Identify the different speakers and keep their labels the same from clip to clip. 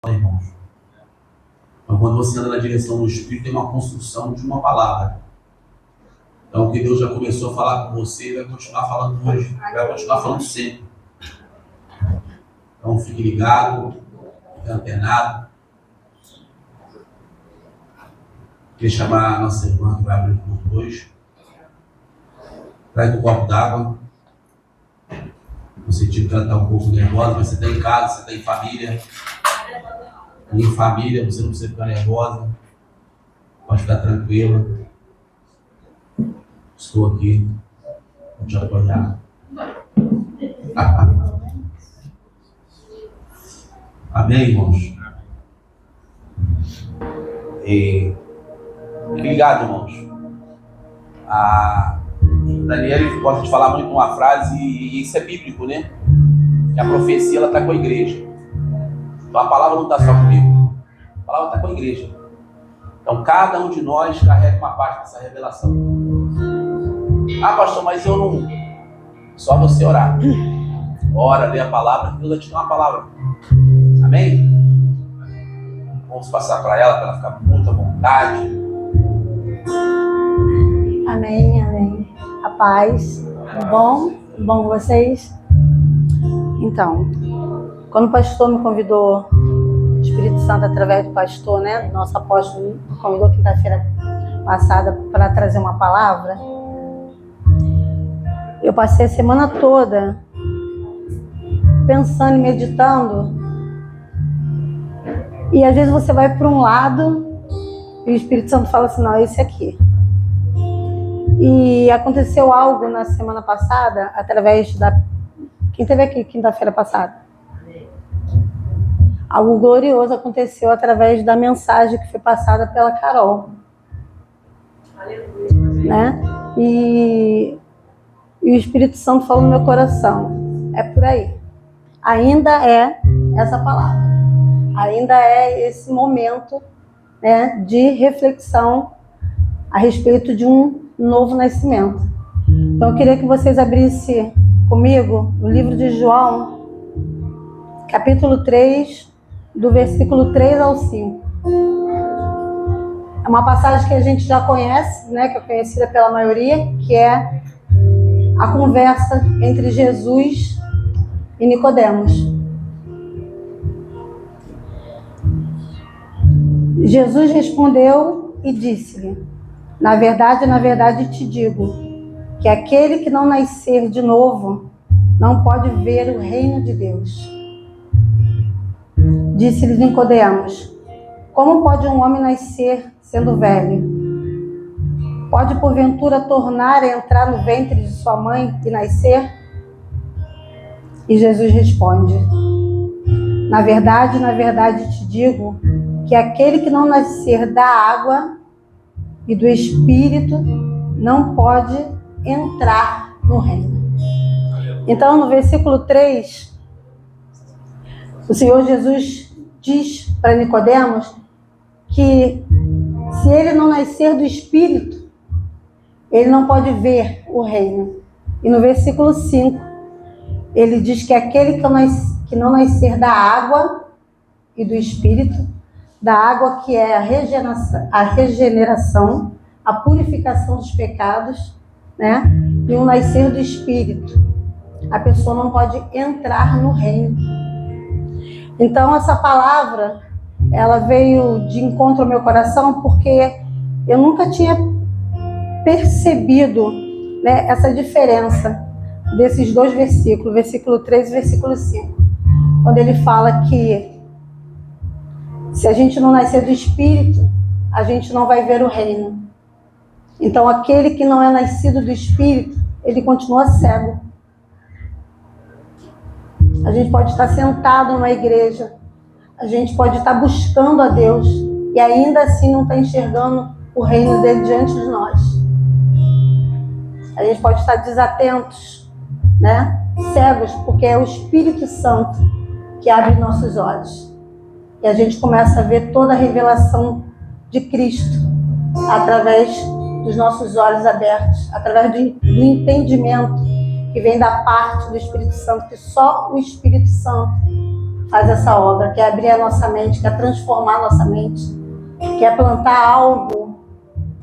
Speaker 1: irmãos. Então, quando você anda na direção do Espírito, tem uma construção de uma palavra. Então, o que Deus já começou a falar com você, vai continuar falando hoje, vai continuar falando sempre. Então, fique ligado, fique antenado. Queria chamar a nossa irmã que vai abrir o culto hoje. Traz um copo d'água. Eu senti que ela está um pouco nervosa, mas você está em casa, você está em família. E em família, você não precisa ficar nervosa. Pode ficar tranquila. Estou aqui para te apoiar. Amém, irmãos? E ligado, irmãos. A Daniel gosta de falar muito uma frase, e isso é bíblico, né? Que a profecia está com a igreja. Então a palavra não está só comigo, a palavra está com a igreja. Então cada um de nós carrega uma parte dessa revelação. Ah, pastor, mas eu não. Só você orar. Ora, lê a palavra, Deus vai te dar uma palavra. Amém? Vamos passar para ela ficar muito à vontade.
Speaker 2: Amém, amém. A paz. Bom vocês? Então, quando o pastor me convidou, o Espírito Santo através do pastor, né, nosso apóstolo, me convidou quinta-feira passada para trazer uma palavra, eu passei a semana toda pensando e meditando, e às vezes você vai para um lado e o Espírito Santo fala assim, não, é esse aqui. E aconteceu algo na semana passada, através da... Quem esteve aqui quinta-feira passada? Algo glorioso aconteceu através da mensagem que foi passada pela Carol. Né? E o Espírito Santo falou no meu coração, é por aí. Ainda é essa palavra. Ainda é esse momento, né, de reflexão a respeito de um novo nascimento. Então eu queria que vocês abrissem comigo o livro de João, capítulo 3, do versículo 3 ao 5. É uma passagem que a gente já conhece, né, que é conhecida pela maioria, que é a conversa entre Jesus e Nicodemos. Jesus respondeu e disse-lhe, na verdade te digo, que aquele que não nascer de novo não pode ver o reino de Deus. Disse-lhe Nicodemos, como pode um homem nascer sendo velho? Pode porventura tornar a entrar no ventre de sua mãe e nascer? E Jesus responde, na verdade te digo, que aquele que não nascer da água e do Espírito não pode entrar no reino. Então, no versículo 3, o Senhor Jesus diz para Nicodemos que se ele não nascer do Espírito, ele não pode ver o reino. E no versículo 5, ele diz que aquele que não nascer da água e do Espírito, da água que é a regeneração, a purificação dos pecados, né? E o nascer do Espírito, a pessoa não pode entrar no reino. Então essa palavra, ela veio de encontro ao meu coração, porque eu nunca tinha percebido, né, essa diferença desses dois versículos, versículo 3 e versículo 5, quando ele fala que se a gente não nascer do Espírito, a gente não vai ver o reino. Então aquele que não é nascido do Espírito, ele continua cego. A gente pode estar sentado numa igreja, a gente pode estar buscando a Deus e ainda assim não está enxergando o reino dele diante de nós. A gente pode estar desatentos, né? Cegos, porque é o Espírito Santo que abre nossos olhos. E a gente começa a ver toda a revelação de Cristo através dos nossos olhos abertos, através do entendimento que vem da parte do Espírito Santo, que só o Espírito Santo faz essa obra, quer abrir a nossa mente, quer transformar a nossa mente, quer plantar algo,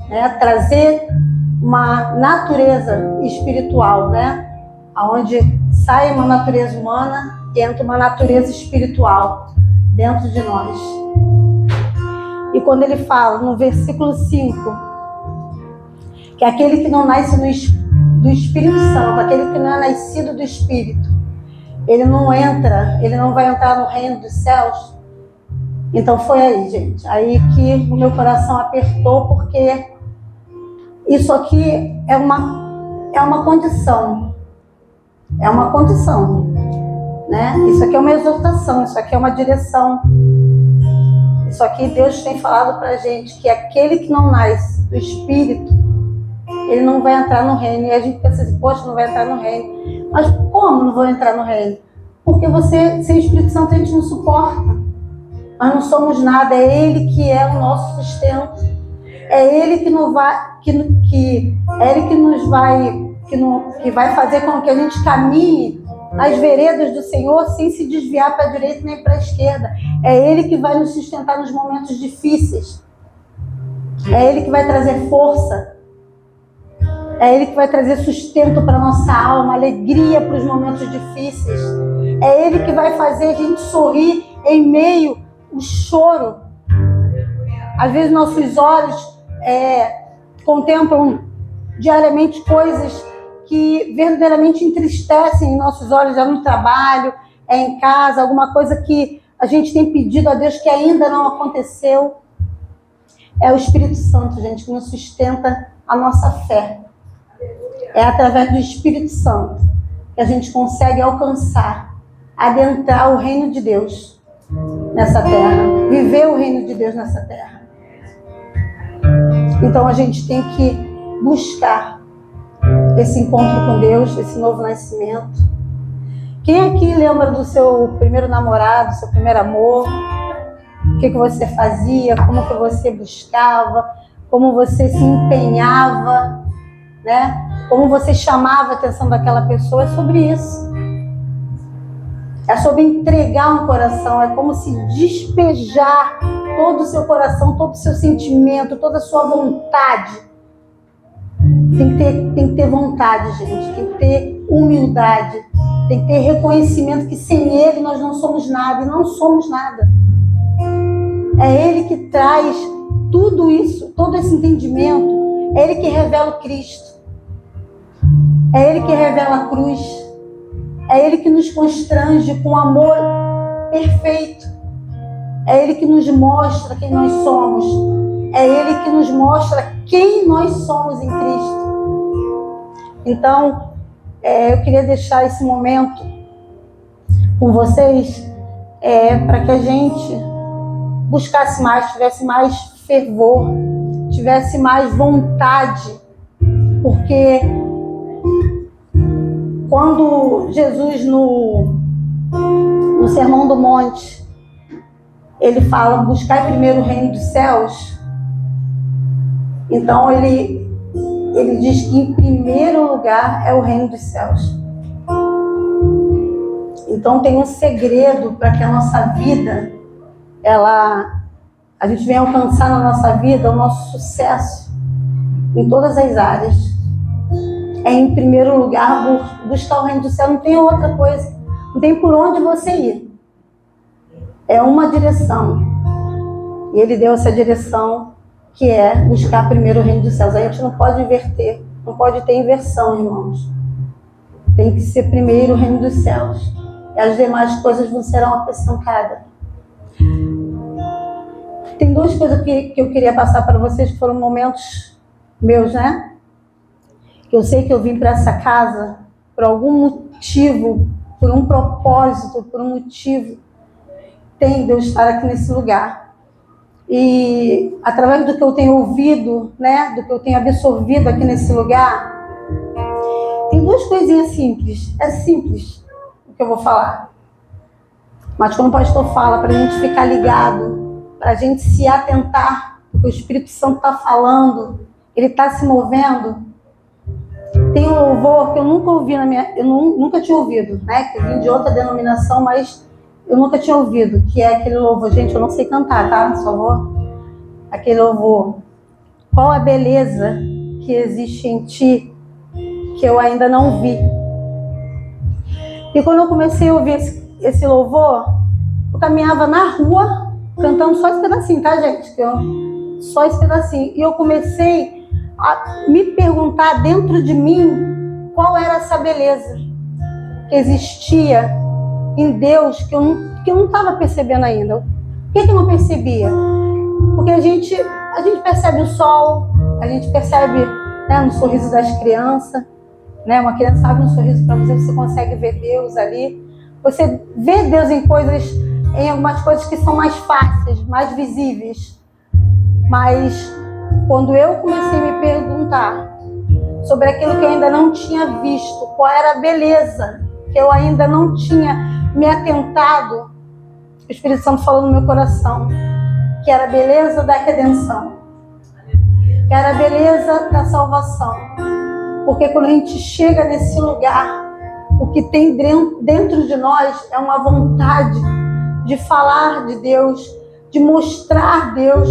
Speaker 2: né? Trazer uma natureza espiritual, né? Onde sai uma natureza humana e entra uma natureza espiritual dentro de nós. E quando ele fala no versículo 5, que aquele que não nasce do Espírito Santo, aquele que não é nascido do Espírito, ele não vai entrar no reino dos céus. Então foi aí, gente, aí que o meu coração apertou, porque isso aqui é uma condição, né? Isso aqui é uma exortação, isso aqui é uma direção. Isso aqui Deus tem falado pra gente, que aquele que não nasce do Espírito, ele não vai entrar no reino. E a gente pensa assim, poxa, não vai entrar no reino. Mas como não vou entrar no reino? Porque sem o Espírito Santo a gente não suporta. Nós não somos nada, é Ele que é o nosso sustento. É Ele que vai fazer com que a gente caminhe nas veredas do Senhor sem se desviar para a direita nem para a esquerda. É Ele que vai nos sustentar nos momentos difíceis. É Ele que vai trazer força. É Ele que vai trazer sustento para a nossa alma, alegria para os momentos difíceis. É Ele que vai fazer a gente sorrir em meio ao choro. Às vezes nossos olhos contemplam diariamente coisas que verdadeiramente entristecem nossos olhos, no trabalho, em casa, alguma coisa que a gente tem pedido a Deus que ainda não aconteceu. É o Espírito Santo, gente, que nos sustenta a nossa fé. É através do Espírito Santo que a gente consegue alcançar, adentrar o reino de Deus nessa terra, viver o reino de Deus nessa terra. Então a gente tem que buscar esse encontro com Deus, esse novo nascimento. Quem aqui lembra do seu primeiro namorado, seu primeiro amor? O que você fazia? Como que você buscava? Como você se empenhava, né? Como você chamava a atenção daquela pessoa? É sobre isso. É sobre entregar um coração, é como se despejar todo o seu coração, todo o seu sentimento, toda a sua vontade. Tem que ter vontade, gente, tem que ter humildade, tem que ter reconhecimento que sem Ele nós não somos nada e não somos nada. É Ele que traz tudo isso, todo esse entendimento, é Ele que revela o Cristo, é Ele que revela a cruz, é Ele que nos constrange com amor perfeito, é Ele que nos mostra quem nós somos, é Ele que nos mostra quem nós somos em Cristo. Então, eu queria deixar esse momento com vocês para que a gente buscasse mais, tivesse mais fervor, tivesse mais vontade, porque quando Jesus no Sermão do Monte, ele fala, buscar primeiro o reino dos céus, então ele diz que em primeiro lugar é o reino dos céus. Então tem um segredo para que a nossa vida, a gente venha alcançar na nossa vida o nosso sucesso em todas as áreas. É em primeiro lugar buscar o reino do céu, não tem outra coisa, não tem por onde você ir. É uma direção. E ele deu essa direção, que é buscar primeiro o reino dos céus. A gente não pode inverter, não pode ter inversão, irmãos. Tem que ser primeiro o reino dos céus. E as demais coisas não serão acrescentadas. Tem duas coisas que eu queria passar para vocês, que foram momentos meus, né? Eu sei que eu vim para essa casa por algum motivo, por um propósito, por um motivo. Tem Deus estar aqui nesse lugar. E através do que eu tenho ouvido, né, do que eu tenho absorvido aqui nesse lugar, tem duas coisinhas simples. É simples o que eu vou falar. Mas quando o pastor fala para a gente ficar ligado, para a gente se atentar, porque o Espírito Santo está falando, ele está se movendo. Tem um louvor que eu nunca ouvi eu nunca tinha ouvido, né? Que eu vim de outra denominação, mas eu nunca tinha ouvido, que é aquele louvor. Gente, eu não sei cantar, tá? Por favor. Aquele louvor. Qual a beleza que existe em ti que eu ainda não vi? E quando eu comecei a ouvir esse louvor, eu caminhava na rua, cantando só esse pedacinho, tá, gente? Só esse pedacinho. E eu comecei a me perguntar dentro de mim qual era essa beleza que existia em Deus que eu não estava percebendo ainda. Por que eu não percebia? Porque a gente percebe o sol, a gente percebe, né, no sorriso das crianças, né? Uma criança abre um sorriso para você consegue ver Deus ali. Você vê Deus em algumas coisas que são mais fáceis, mais visíveis. Mas quando eu comecei a me perguntar sobre aquilo que eu ainda não tinha visto, qual era a beleza que eu ainda não tinha me atentado, o Espírito Santo falou no meu coração, que era a beleza da redenção, que era a beleza da salvação. Porque quando a gente chega nesse lugar, o que tem dentro de nós é uma vontade de falar de Deus, de mostrar Deus,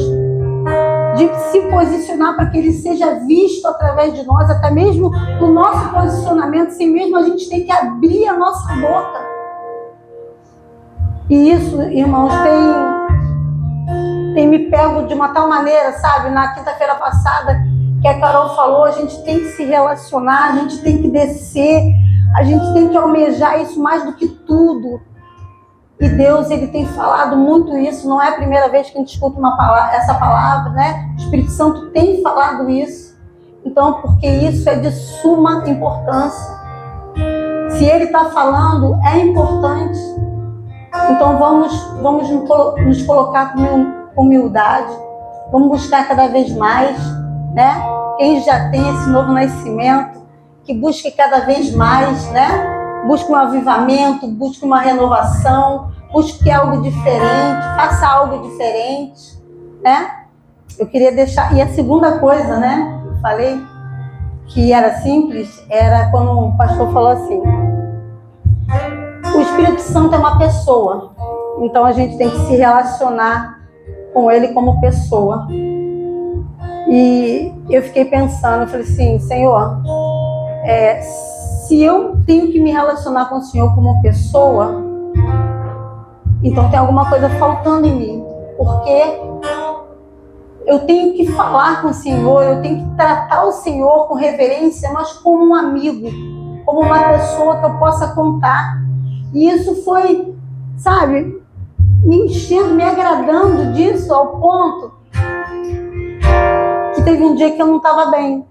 Speaker 2: de se posicionar para que Ele seja visto através de nós, até mesmo no nosso posicionamento, sem mesmo a gente ter que abrir a nossa boca. E isso, irmãos, tem me pego de uma tal maneira, sabe? Na quinta-feira passada, que a Carol falou, a gente tem que se relacionar, a gente tem que descer, a gente tem que almejar isso mais do que tudo. E Deus, Ele tem falado muito isso, não é a primeira vez que a gente escuta essa palavra, né? O Espírito Santo tem falado isso. Então, porque isso é de suma importância. Se Ele está falando, é importante. Então, vamos nos colocar com humildade, vamos buscar cada vez mais, né? Quem já tem esse novo nascimento, que busque cada vez mais, né? Busque um avivamento, busque uma renovação, busque algo diferente, faça algo diferente, né? Eu queria deixar... E a segunda coisa, né? Eu falei que era simples, era quando o pastor falou assim, o Espírito Santo é uma pessoa, então a gente tem que se relacionar com Ele como pessoa. E eu fiquei pensando, eu falei assim, Senhor, se eu tenho que me relacionar com o Senhor como pessoa, então tem alguma coisa faltando em mim, porque eu tenho que falar com o Senhor, eu tenho que tratar o Senhor com reverência, mas como um amigo, como uma pessoa que eu possa contar. E isso foi, sabe, me enchendo, me agradando disso ao ponto que teve um dia que eu não estava bem.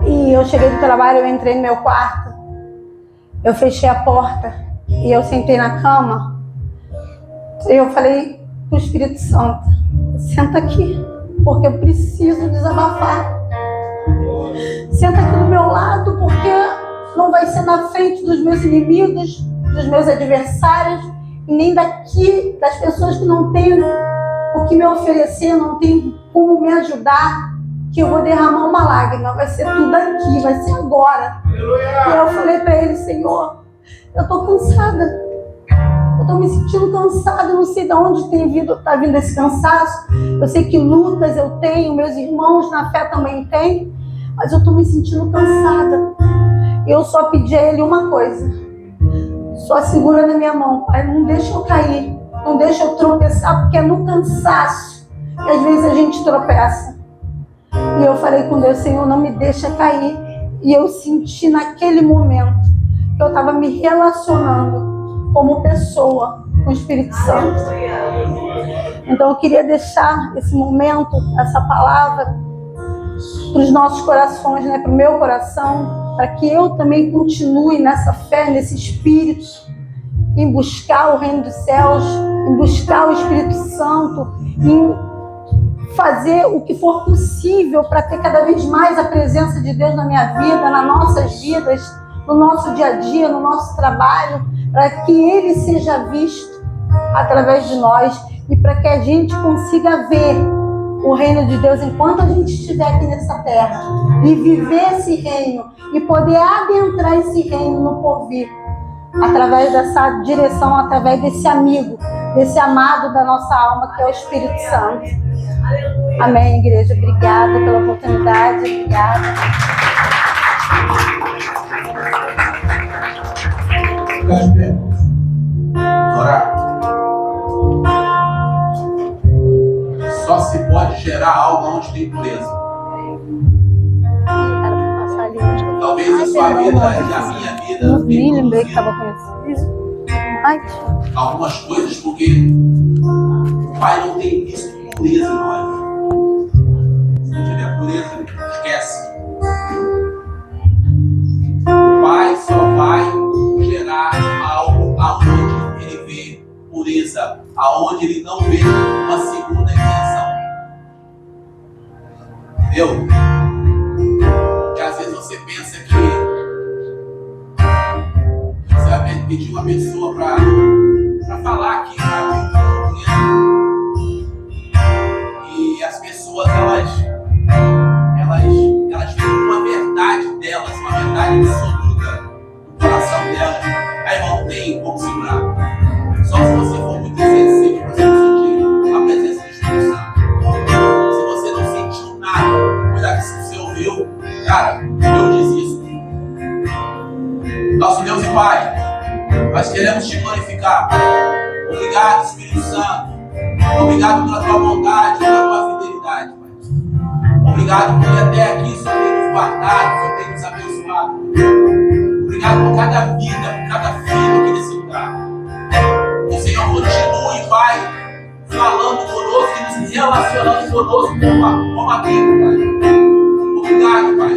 Speaker 2: E eu cheguei do trabalho, eu entrei no meu quarto, eu fechei a porta e eu sentei na cama. E eu falei pro Espírito Santo, senta aqui, porque eu preciso desabafar. Senta aqui do meu lado, porque não vai ser na frente dos meus inimigos, dos meus adversários, e nem daqui das pessoas que não têm o que me oferecer, não têm como me ajudar, que eu vou derramar uma lágrima. Vai ser tudo aqui, vai ser agora. E eu falei para ele, Senhor, eu tô cansada. Eu tô me sentindo cansada, eu não sei de onde tá vindo esse cansaço. Eu sei que lutas eu tenho, meus irmãos na fé também têm, mas eu tô me sentindo cansada. E eu só pedi a ele uma coisa, só segura na minha mão, Pai, não deixa eu cair, não deixa eu tropeçar, porque é no cansaço que às vezes a gente tropeça. E eu falei com Deus, Senhor, não me deixa cair. E eu senti naquele momento que eu estava me relacionando como pessoa com o Espírito Santo. Então eu queria deixar esse momento, essa palavra para os nossos corações, né, para o meu coração, para que eu também continue nessa fé, nesse Espírito, em buscar o reino dos céus, em buscar o Espírito Santo, em fazer o que for possível para ter cada vez mais a presença de Deus na minha vida, nas nossas vidas, no nosso dia a dia, no nosso trabalho, para que Ele seja visto através de nós e para que a gente consiga ver o reino de Deus enquanto a gente estiver aqui nessa terra e viver esse reino e poder adentrar esse reino no porvir, através dessa direção, através desse amigo, desse amado da nossa alma, que é o Espírito Santo. Amém, igreja. Obrigada pela oportunidade. Obrigada.
Speaker 1: Orar. Só se pode gerar algo onde tem pureza. Talvez a sua vida e a minha vida
Speaker 2: nem lembrei que estava com isso.
Speaker 1: Algumas coisas porque o Pai não tem visto pureza em nós. Se não tiver pureza, esquece. O Pai só vai gerar algo aonde Ele vê pureza, aonde Ele não vê uma segunda intenção. Entendeu? Porque às vezes você pensa que você vai pedir uma pessoa para falar aqui, e as pessoas elas veem uma verdade delas, uma verdade absoluta no coração delas. Aí não tem como segurar. Só se você for muito sensível para você sentir a presença do Espírito Santo. Se você não sentiu nada, cuidado que se você ouviu, cara, eu desisto. Nosso Deus e Pai, nós queremos te glorificar. Obrigado, Espírito Santo. Obrigado pela tua bondade, pela tua fidelidade, Pai. Obrigado porque até aqui o Senhor tem nos guardado, o Senhor tem nos abençoado. Obrigado por cada vida, por cada filho aqui nesse lugar. O Senhor continue, Pai, falando conosco e nos relacionando conosco como amigo, Pai. Obrigado, Pai.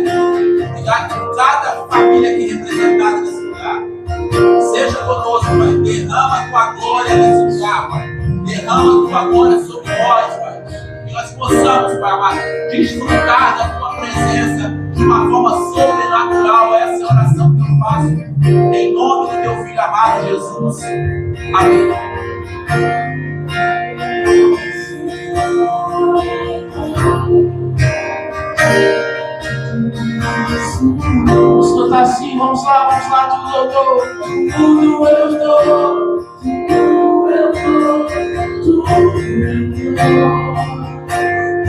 Speaker 1: Obrigado por cada família aqui representada nesse lugar. Seja conosco, Pai. Derrama a tua glória nesse lugar, Pai. Derrama a tua glória sobre nós, Pai. Que nós possamos, Pai amado, desfrutar da tua presença de uma forma sobrenatural. Essa é a oração que eu faço. Em nome do teu Filho amado, Jesus. Amém. Vamos cantar assim, vamos lá, tudo eu dou, tudo eu dou, tudo eu dou, tudo eu dou.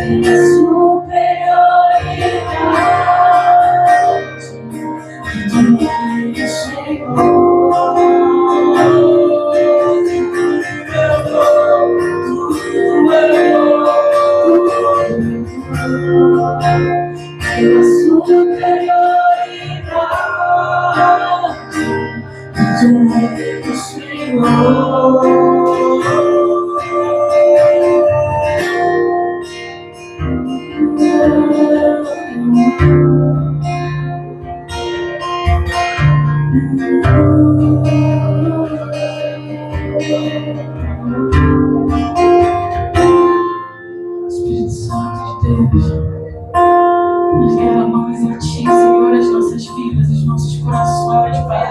Speaker 1: Minha superioridade, do Senhor. Pela superioridade do Senhor. Espírito Santo de Deus, nós derramamos em Ti, Senhor, as nossas vidas, os nossos corações, Pai.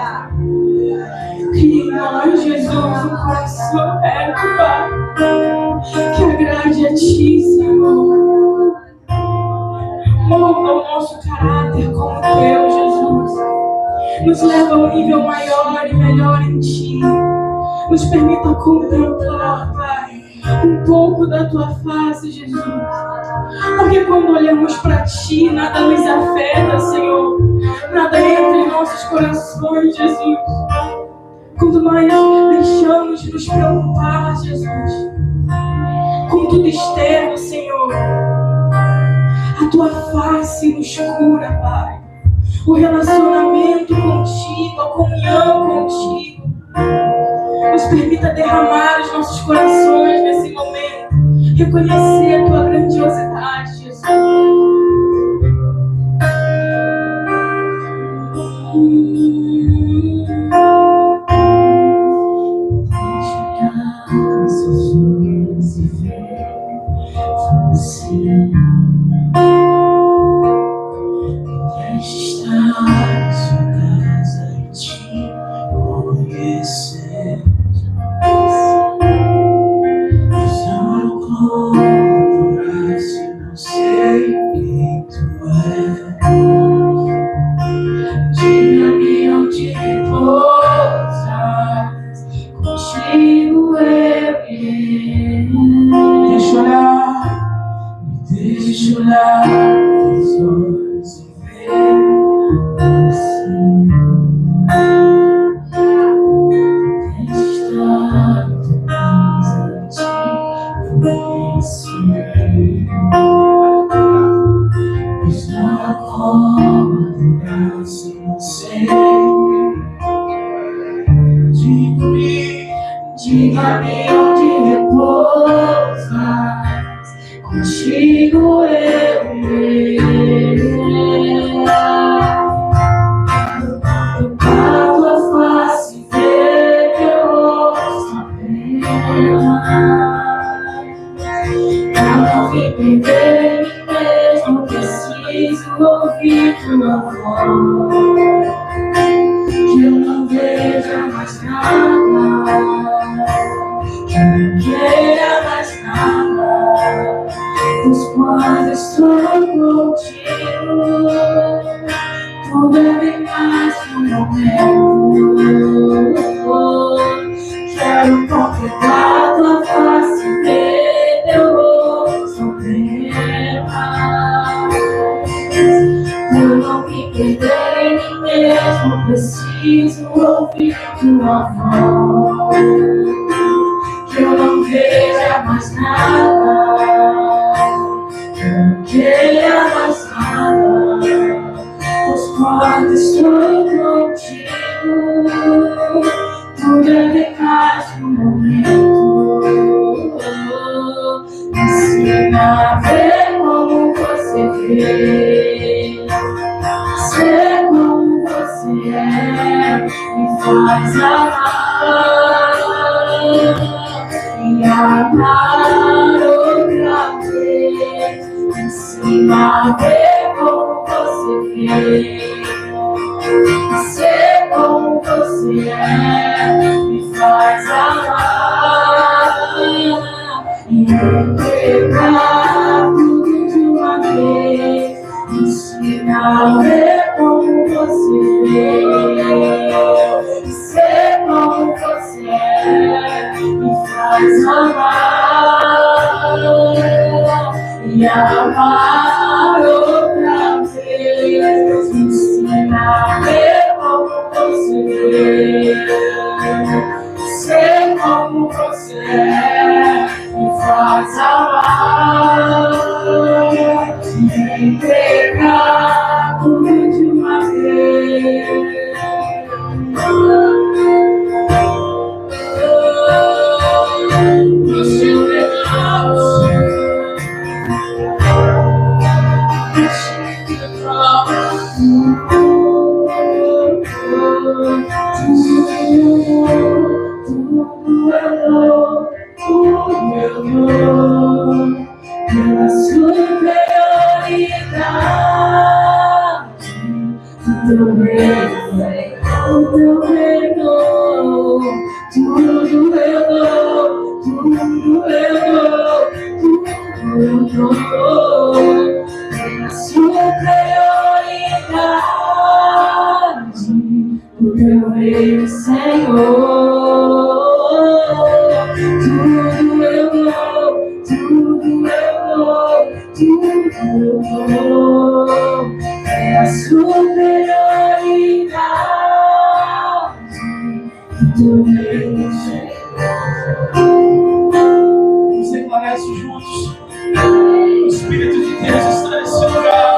Speaker 1: Cria em nós, Jesus, um coração reto, Pai, que agrade a Ti, Senhor. Molda o nosso caráter como Teu, Jesus. Nos leva a um nível maior e melhor em Ti. Nos permita contemplar, Pai, um pouco da Tua face, Jesus. Porque quando olhamos para Ti, nada nos afeta, Senhor. Nada entra em nossos corações, Jesus. Quando nós deixamos de nos preocupar, Jesus, com tudo externo, Senhor, a Tua face nos cura, Pai. O relacionamento contigo, a comunhão contigo, nos permita derramar os nossos corações nesse momento, reconhecer a Tua grandiosidade, Jesus. Oh
Speaker 3: olhar nos olhos e ver você. Estar está na cova do braço, não sei. Diga-me onde repousas, contigo eu irei. Pra tua face ver teu rosto apenas. Eu não vim perder mim mesmo, preciso ouvir tua voz. Que eu não veja mais nada, que eu não queira mais nada, pois quando estou contigo, tudo é bem mais que um momento. Quero contemplar tua face, ver teu rosto apenas. Eu não me perder em mim mesmo, preciso ouvir tua voz. Que eu não veja mais nada, que eu não queira mais nada, pois quando estou contigo, tudo é bem mais que um momento. Me ensina a ver como você vê, ser como você é, me faz amar, e amar outra vez. Me ensina a ver como você vê, ser como você é, me faz amar, e entregar tudo de uma vez. Me ensina a ver como você vê, ser como você é, me faz amar, e amar outra vez. Me ensina a ver como você vê, ser como você é, me faz amar, e entregar tudo de uma vez. No seu pedaço, pela superioridade do teu reino, tudo eu dou, tudo eu dou, pela superioridade do teu reino, Senhor. Tudo eu dou, tudo eu dou, tudo eu dou, é a superioridade do teu reino, Senhor. Vamos declarar isso juntos. O Espírito de Deus está nesse lugar.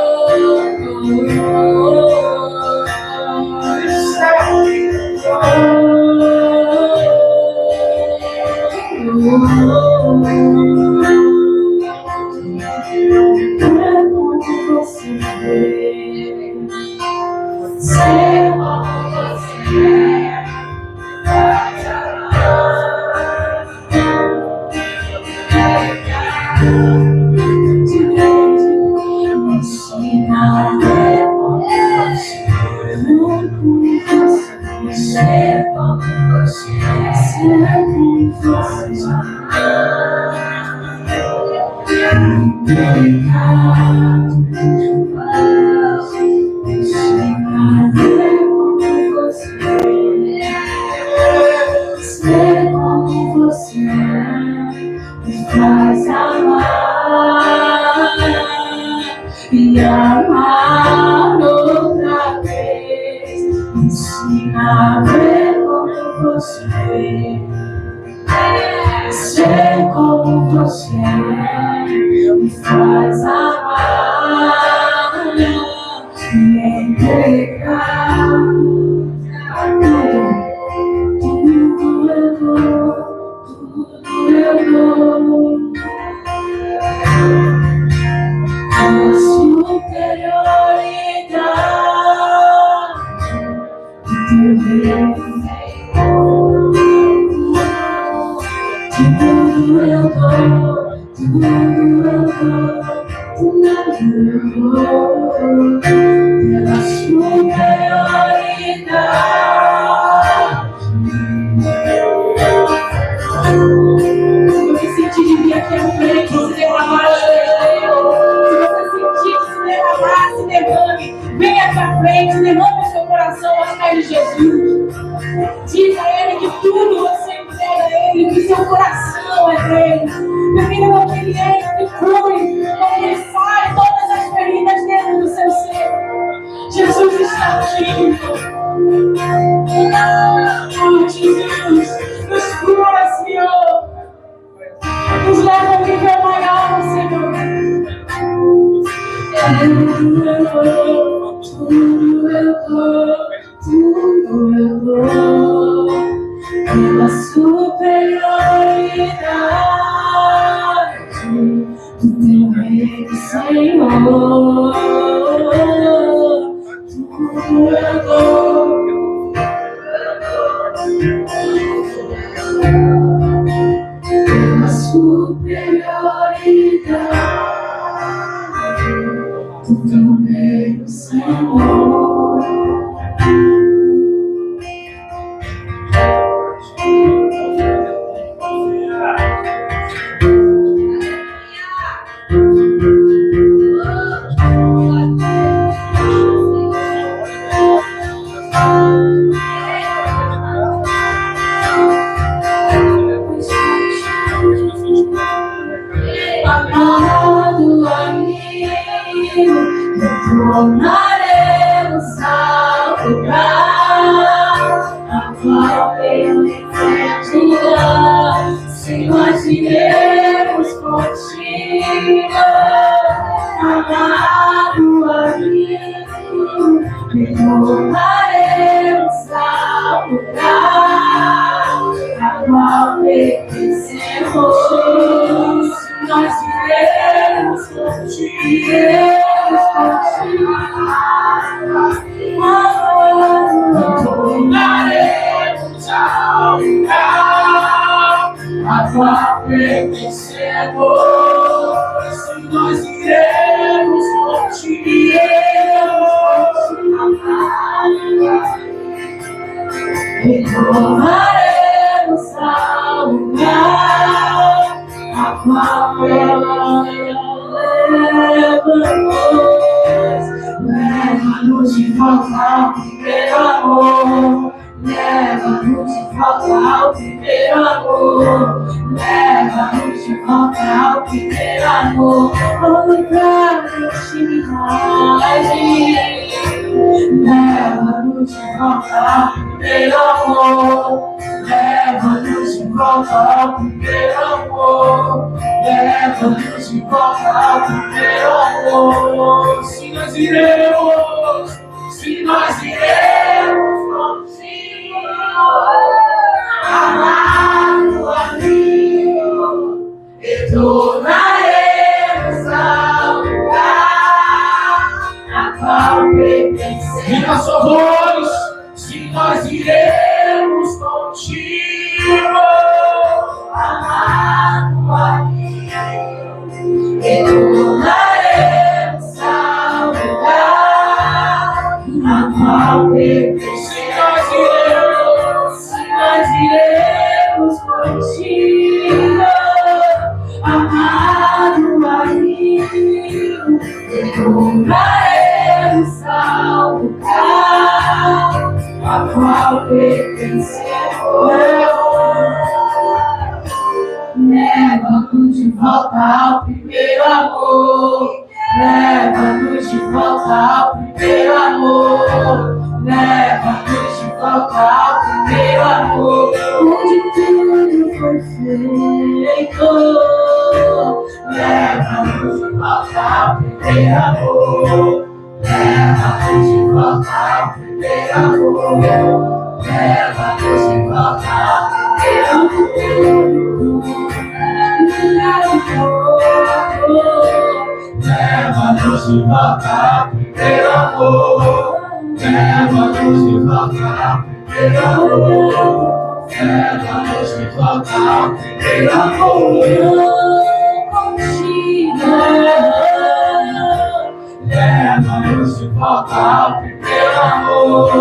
Speaker 3: Ele está aqui. Faz amar, te amar outra vez. Me ensina a ver como você é, ser como você é, me faz amar, me entregar tudo eu dou, tudo eu dou. A superioridade do teu reino. Tudo eu dou, tudo eu dou, tudo eu dou, pela superioridade. Se você sentir de vir aqui à frente, se derramar o seu Deus. Se você sentir se derramar, se derrame. Venha pra frente, derrame o seu coração aos pés de Jesus. Diga a Ele que tudo você entrega a Ele, que seu coração é dele. Dependa do que Ele é, que cure, que Ele faz todas as feridas dentro do seu ser. Jesus está aqui. Oh, Jesus, nos cura, Senhor. Nos leva a um nível maior, Senhor. Tudo eu dou, tudo eu dou, pela superioridade do teu reino, Senhor. Tudo eu dou. Pela superioridade do teu reino, Senhor. Amado amigo, retornaremos ao lugar a qual Ele defenderá. Se nós iremos contigo, amado amigo, retornaremos ao lugar a qual pertencemos. Nós iremos contigo, retornaremos ao lugar a qual pertencemos. Nós iremos contigo, retornaremos ao lugar a qual leva-nos de volta ao primeiro amor. Leva-nos de volta ao primeiro amor. Leva-nos de volta ao primeiro amor. Ao lugar da intimidade. Leva-nos de volta ao primeiro amor. Leva-nos de volta ao primeiro amor. Leva-nos de volta ao primeiro amor. Se nós iremos contigo, amado amigo, retornaremos ao lugar a qual pertencemos. Viva a sua voz, se nós iremos contigo, amado amigo, retornaremos ao lugar a qual pertencemos. Se nós iremos contigo, amado amigo, retornaremos ao lugar a qual pertencemos. Leva-nos de volta ao primeiro amor. leva-nos de volta ao primeiro amor. Leva-nos de volta ao primeiro amor, onde tudo foi feito. Leva-nos de volta ao primeiro amor. Leva-nos de volta ao primeiro amor. Leva-nos de volta ao primeiro amor. Leva-nos de volta ao primeiro amor. Leva-nos de volta ao primeiro amor. Leva-nos de volta ao primeiro amor. Leva-nos de volta ao primeiro amor.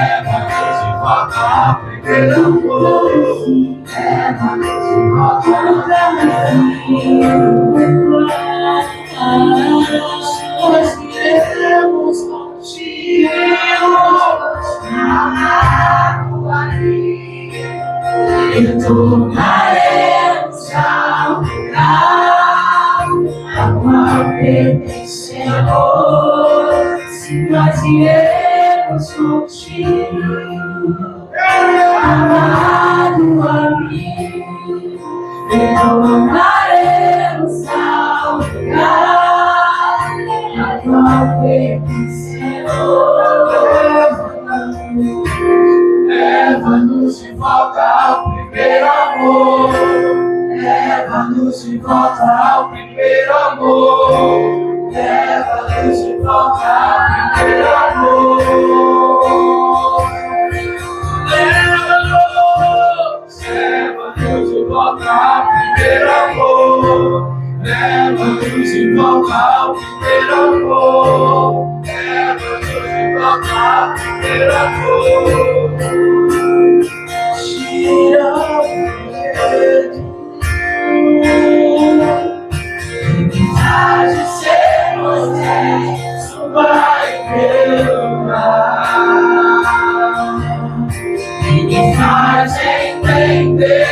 Speaker 3: Leva-nos de volta ao primeiro amor. Leva-nos de volta ao primeiro amor. Nós queremos e tornaremos a lugar ao qual pertencemos, se nós iremos contigo, amado amigo, e tornaremos ao lugar ao qual pertencemos. Leva-nos de volta ao primeiro amor. Leva-nos de volta ao primeiro amor. Leva-nos de volta ao primeiro amor. Leva-nos de volta ao primeiro amor. Leva-nos de volta ao primeiro amor. Leva-nos de volta ao primeiro amor. Tira o medo que faz de sermos isso vai perdoar e me faz entender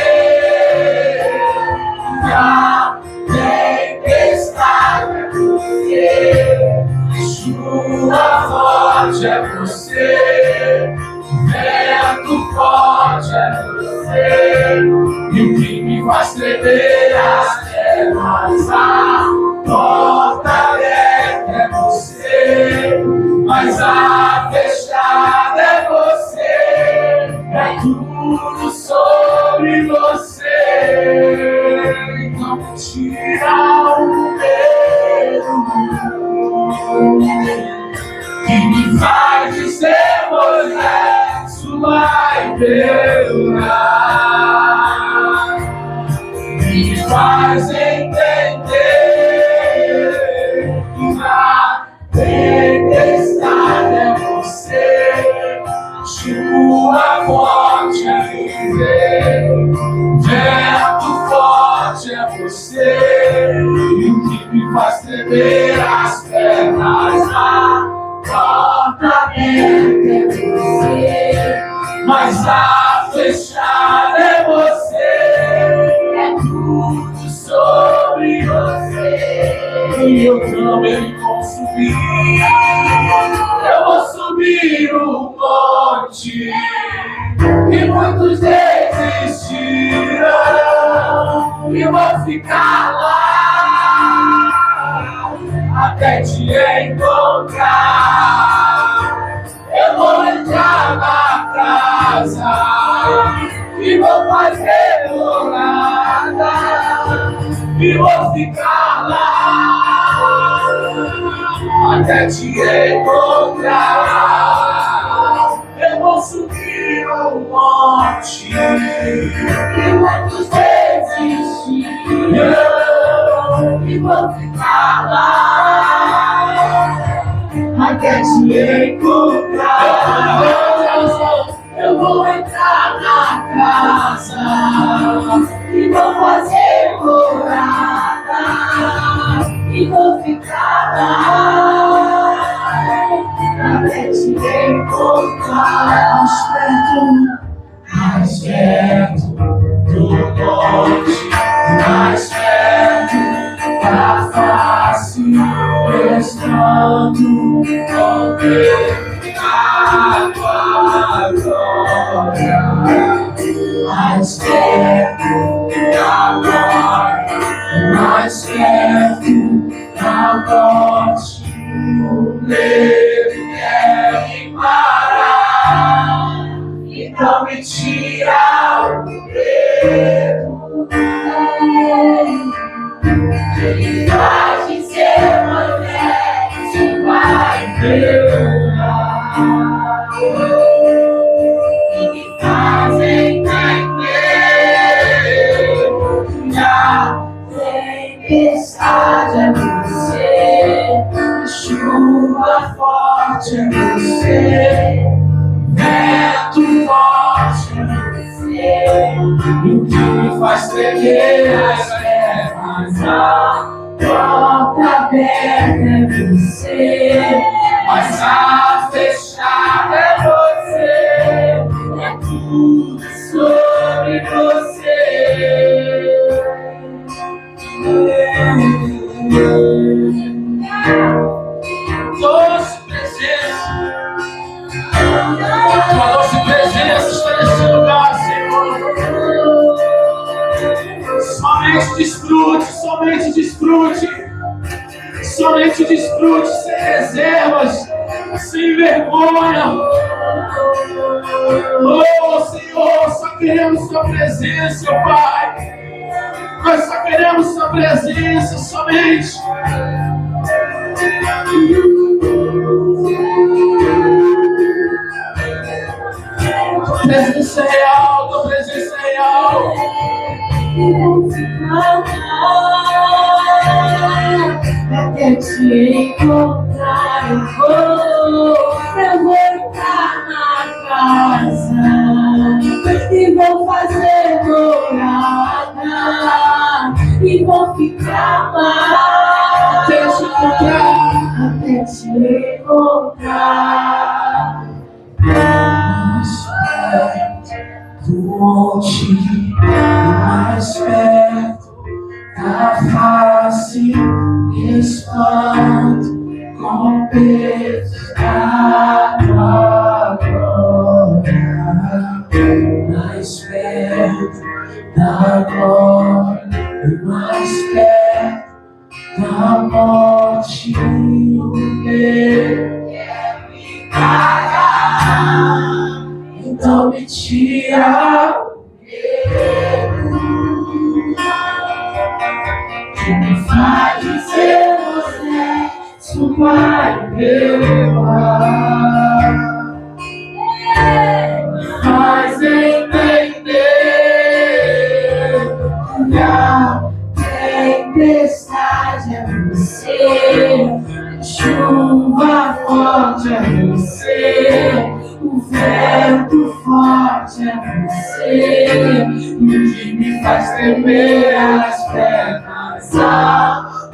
Speaker 3: que a tempestade é você, chuva forte é você, vento forte é você, e o que me faz tremer as terras, a porta aberta é você, mas a fechada é você, é tudo sobre você. Então tira o medo que me faz dizer Moisés, vai perdoar, me faz entender que a tempestade é você, chuva forte é você, vento forte é você, e o que me faz tremer as pernas, a porta aberta é você, mas a fechada é você, é tudo sobre você. E eu também vou subir, eu vou subir o monte, e muitos desistirão, e vou ficar lá até te encontrar. Eu vou entrar na casa e vou fazer morada e vou ficar lá até te encontrar. Eu vou subir o monte e muitos desistirão e vou ficar lá até te encontrar. Eu vou entrar na casa e vou fazer morada e vou ficar lá até te encontrar. Mais perto do monte, mais perto da face morte, o medo quer me parar, então me tira o medo. Ele faz de ser honesto, vai perdoar. E me faz entender que a tempestade é você, chuva forte é você, vento forte é você. E o que me faz tremer as pernas, a porta aberta é você, mas a fechada é você. É tudo sobre você. Doce presença, tua doce presença está nesse lugar, Senhor. Somente desfrute, somente desfrute, somente desfrute, sem reservas, sem vergonha. Oh Senhor, só queremos sua presença, Pai. Nós só queremos sua presença, somente. Tua presença é real, tua presença é real. Até te encontrar eu vou entrar na casa e vou fazer morada e vou ficar lá até te encontrar. Mais perto do monte, mais perto da face, espanto com o peso da tua glória. Mais perto da glória e mais perto da morte, o medo quer me parar, então me tira o medo. Que me faz dizer honesto, vai perdoar. Me faz entender que a tempestade é você, chuva forte é você, o vento forte é você. E o que me faz tremer as pernas, a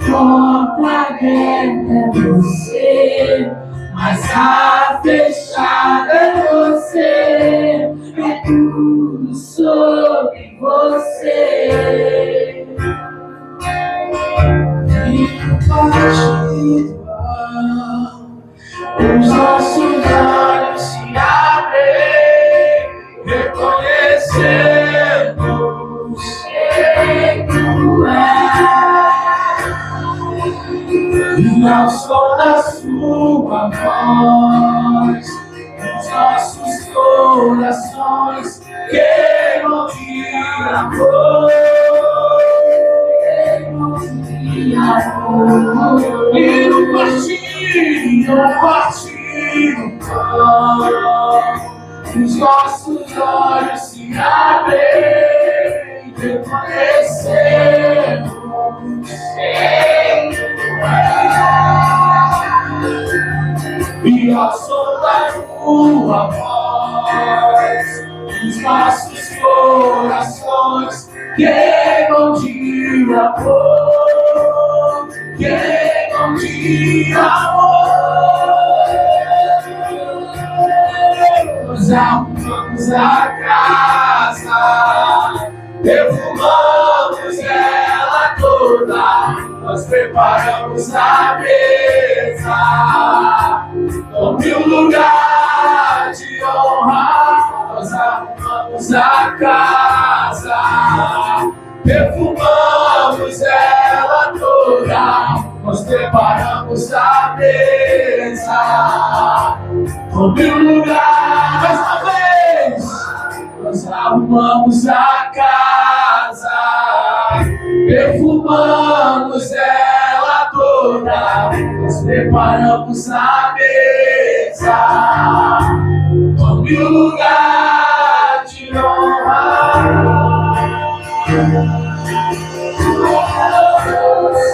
Speaker 3: porta aberta é você, mas a fechada é você. É tudo sobre você. E partido, os nossos olhos se abrem, reconhecemos quem tu és. E ao som da sua voz, os nossos corações queimam de amor. E no partido, os nossos olhos se abrem, reconhecemos quem tu és. E ao som da tua voz, os nossos corações queimam de amor, queimam de amor. Nós arrumamos a casa, perfumamos ela toda, nós preparamos a mesa, tome um lugar de honra. Nós arrumamos a casa, perfumamos ela toda, nós preparamos
Speaker 4: preparamos a mesa. Tome um lugar, mais uma vez. Nós arrumamos a casa, perfumamos ela toda. Nós preparamos a mesa. Tome um lugar de honra.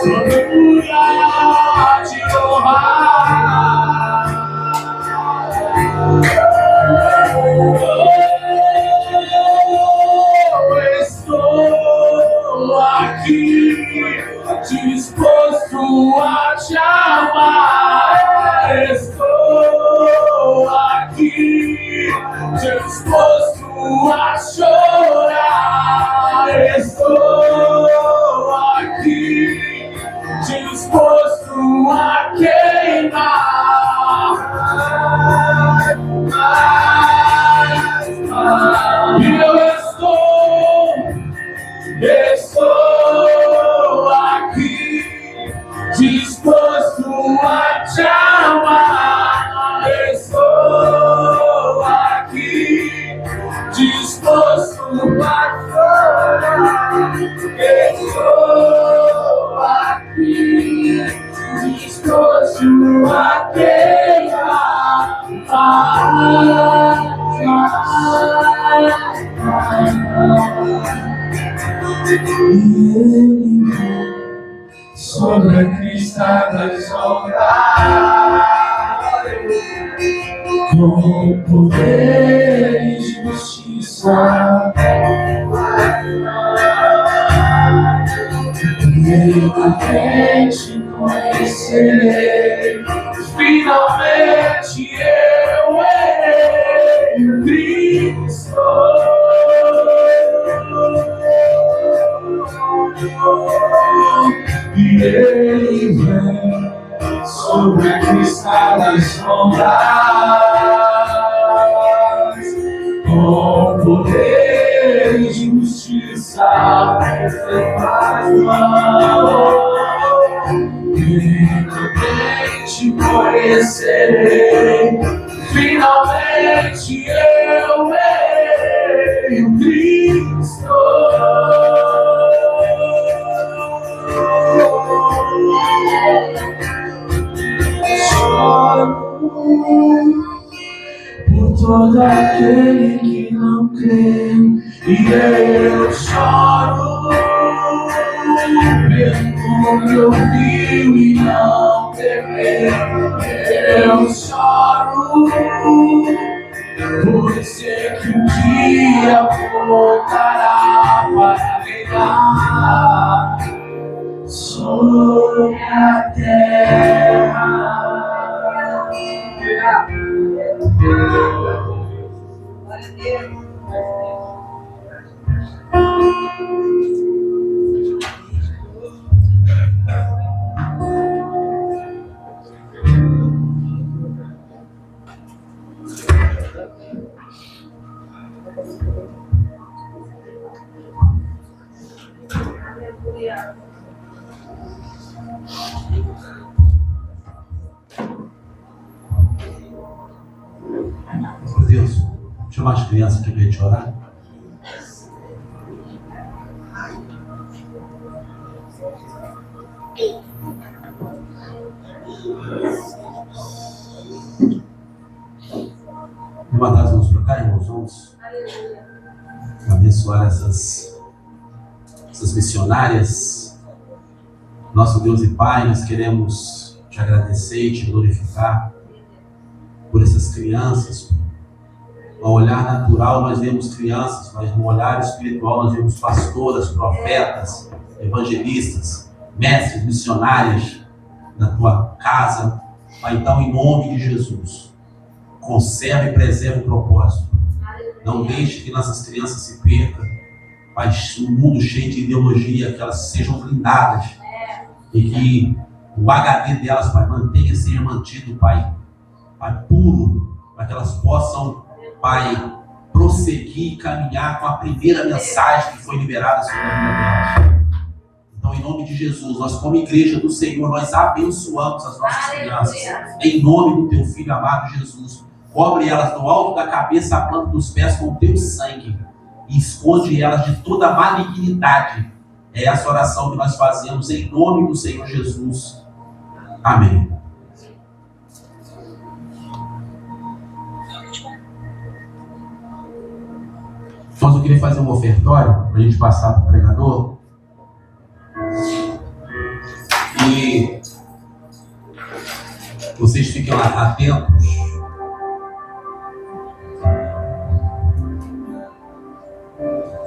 Speaker 4: Tome um lugar de honra. Estou aqui disposto a te amar. Estou aqui disposto a chorar. Estou aqui disposto a queimar. E eu estou aqui disposto a te amar. Estou aqui disposto a chorar. Estou aqui disposto a queimar. Sobre a crista das ondas, com poder e justiça, finalmente conhecerei, finalmente eu errei o Cristo. E ele vem sobre a crista das ondas, com poder e justiça, você faz mal. Finalmente conhecerei, finalmente eu verei o Cristo. Choro por todo aquele que não crê, e eu choro pelo que ouviu e não temeu. Eu choro por ser que um dia voltará para reinar sobre a terra.
Speaker 1: Deus, chama as crianças aqui para a gente orar. Levantar as mãos para cá, irmãos, vamos abençoar essas missionárias. Nosso Deus e Pai, nós queremos te agradecer e te glorificar por essas crianças. No olhar natural nós vemos crianças, mas no olhar espiritual nós vemos pastoras, profetas, evangelistas, mestres, missionárias na tua casa. Pai, então, em nome de Jesus, conserve e preserve o propósito. Não deixe que nossas crianças se percam. Pai, um mundo cheio de ideologia, que elas sejam blindadas e que o HD delas, Pai, seja mantido, Pai, puro, para que elas possam, Pai, prosseguir e caminhar com a primeira mensagem que foi liberada sobre a vida delas. Então, em nome de Jesus, nós como igreja do Senhor, nós abençoamos as nossas crianças. Em nome do teu Filho amado Jesus. Cobre elas do alto da cabeça à planta dos pés com o teu sangue. E esconde elas de toda malignidade. É essa oração que nós fazemos em nome do Senhor Jesus. Amém. Mas eu queria fazer um ofertório para a gente passar para o pregador. E vocês fiquem lá atentos.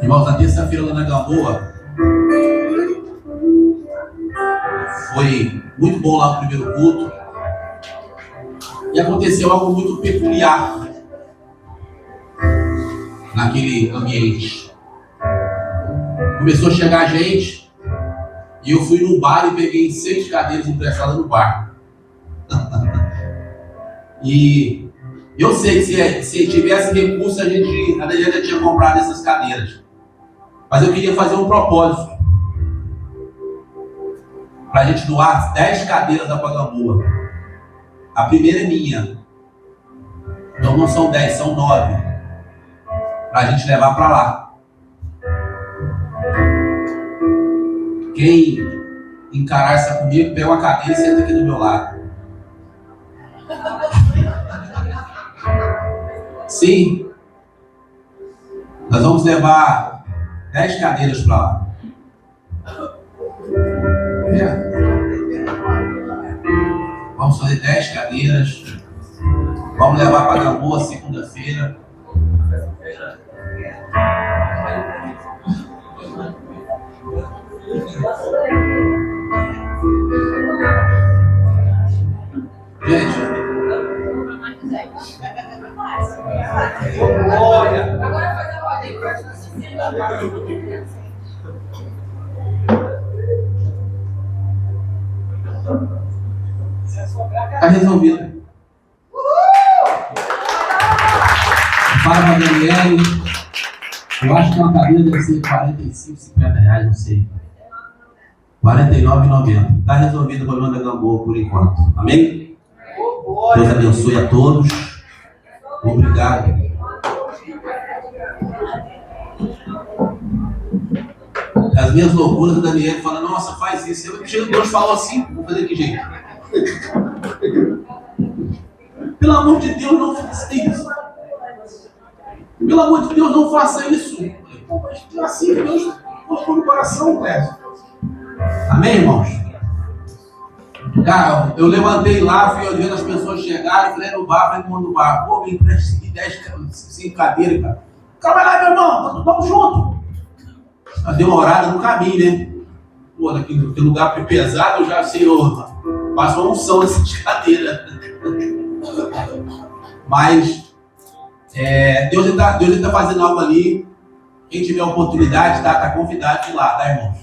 Speaker 1: Irmãos, na terça-feira lá na Gamboa foi muito bom lá o primeiro culto. E aconteceu algo muito peculiar naquele ambiente. Começou a chegar gente e eu fui no bar e peguei 6 cadeiras emprestadas no bar. E eu sei que se tivesse recurso a Adriana tinha comprado essas cadeiras. Mas eu queria fazer um propósito para a gente doar 10 cadeiras da Gamboa. A primeira é minha. Então não são 10, são 9. Para a gente levar para lá. Quem encarar essa comigo, pega uma cadeira e senta aqui do meu lado. Sim. Nós vamos levar 10 cadeiras para lá. Vamos fazer 10 cadeiras. Vamos levar para Gamboa segunda-feira. Gente,
Speaker 3: Agora fazer a ordem para
Speaker 1: está resolvido. Fala para a Daniele. Eu acho que uma cadeira deve ser 45, 50 reais, não sei. R$ 49,90. Está resolvido o problema da Gamboa por enquanto. Amém? Deus abençoe a todos. Obrigado. As minhas loucuras, o Daniel fala, nossa, faz isso. Deus falou assim, vou fazer de que jeito? Pelo amor de Deus, não faça isso. Pelo amor de Deus, não faça isso. Mas assim, Deus colocou no coração, Clécio. Amém, irmãos? Cara, eu levantei lá, fui olhando as pessoas chegarem, falei no bar, falei no bar, pô, me empresta 5 cadeiras, cara. Calma lá, meu irmão, vamos junto. Tá demorada no caminho, né? Pô, naquele lugar pesado, eu já sei, passou uma unção nessas cadeiras. Mas Deus está fazendo algo ali. Quem tiver oportunidade, tá convidado de ir lá, tá, irmãos?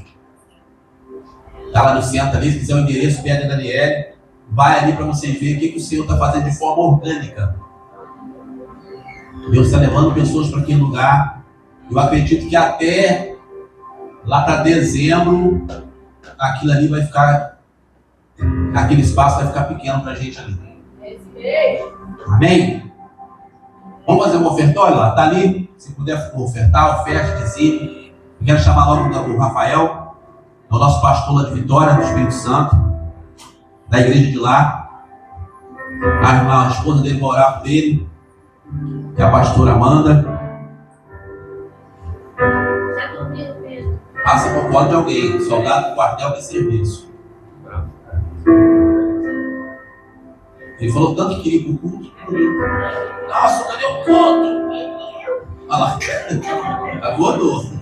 Speaker 1: Tá lá no centro ali, se quiser o endereço, pega a Daniele, vai ali para vocês verem o que o Senhor está fazendo de forma orgânica. Deus está levando pessoas para aquele lugar. Eu acredito que até lá para dezembro, aquilo ali vai ficar, aquele espaço vai ficar pequeno para a gente ali. Amém? Vamos fazer um ofertório lá? Está ali, se puder ofertar, oferte, dizime. Eu quero chamar logo o Rafael. É o nosso pastor lá de Vitória, do Espírito Santo, da igreja de lá. A esposa dele vai orar por ele, que é a pastora Amanda. Passa por colo de alguém, soldado do quartel de serviço. Ele falou tanto que queria ir pro culto. Nossa, cadê o culto? Olha lá, acordou.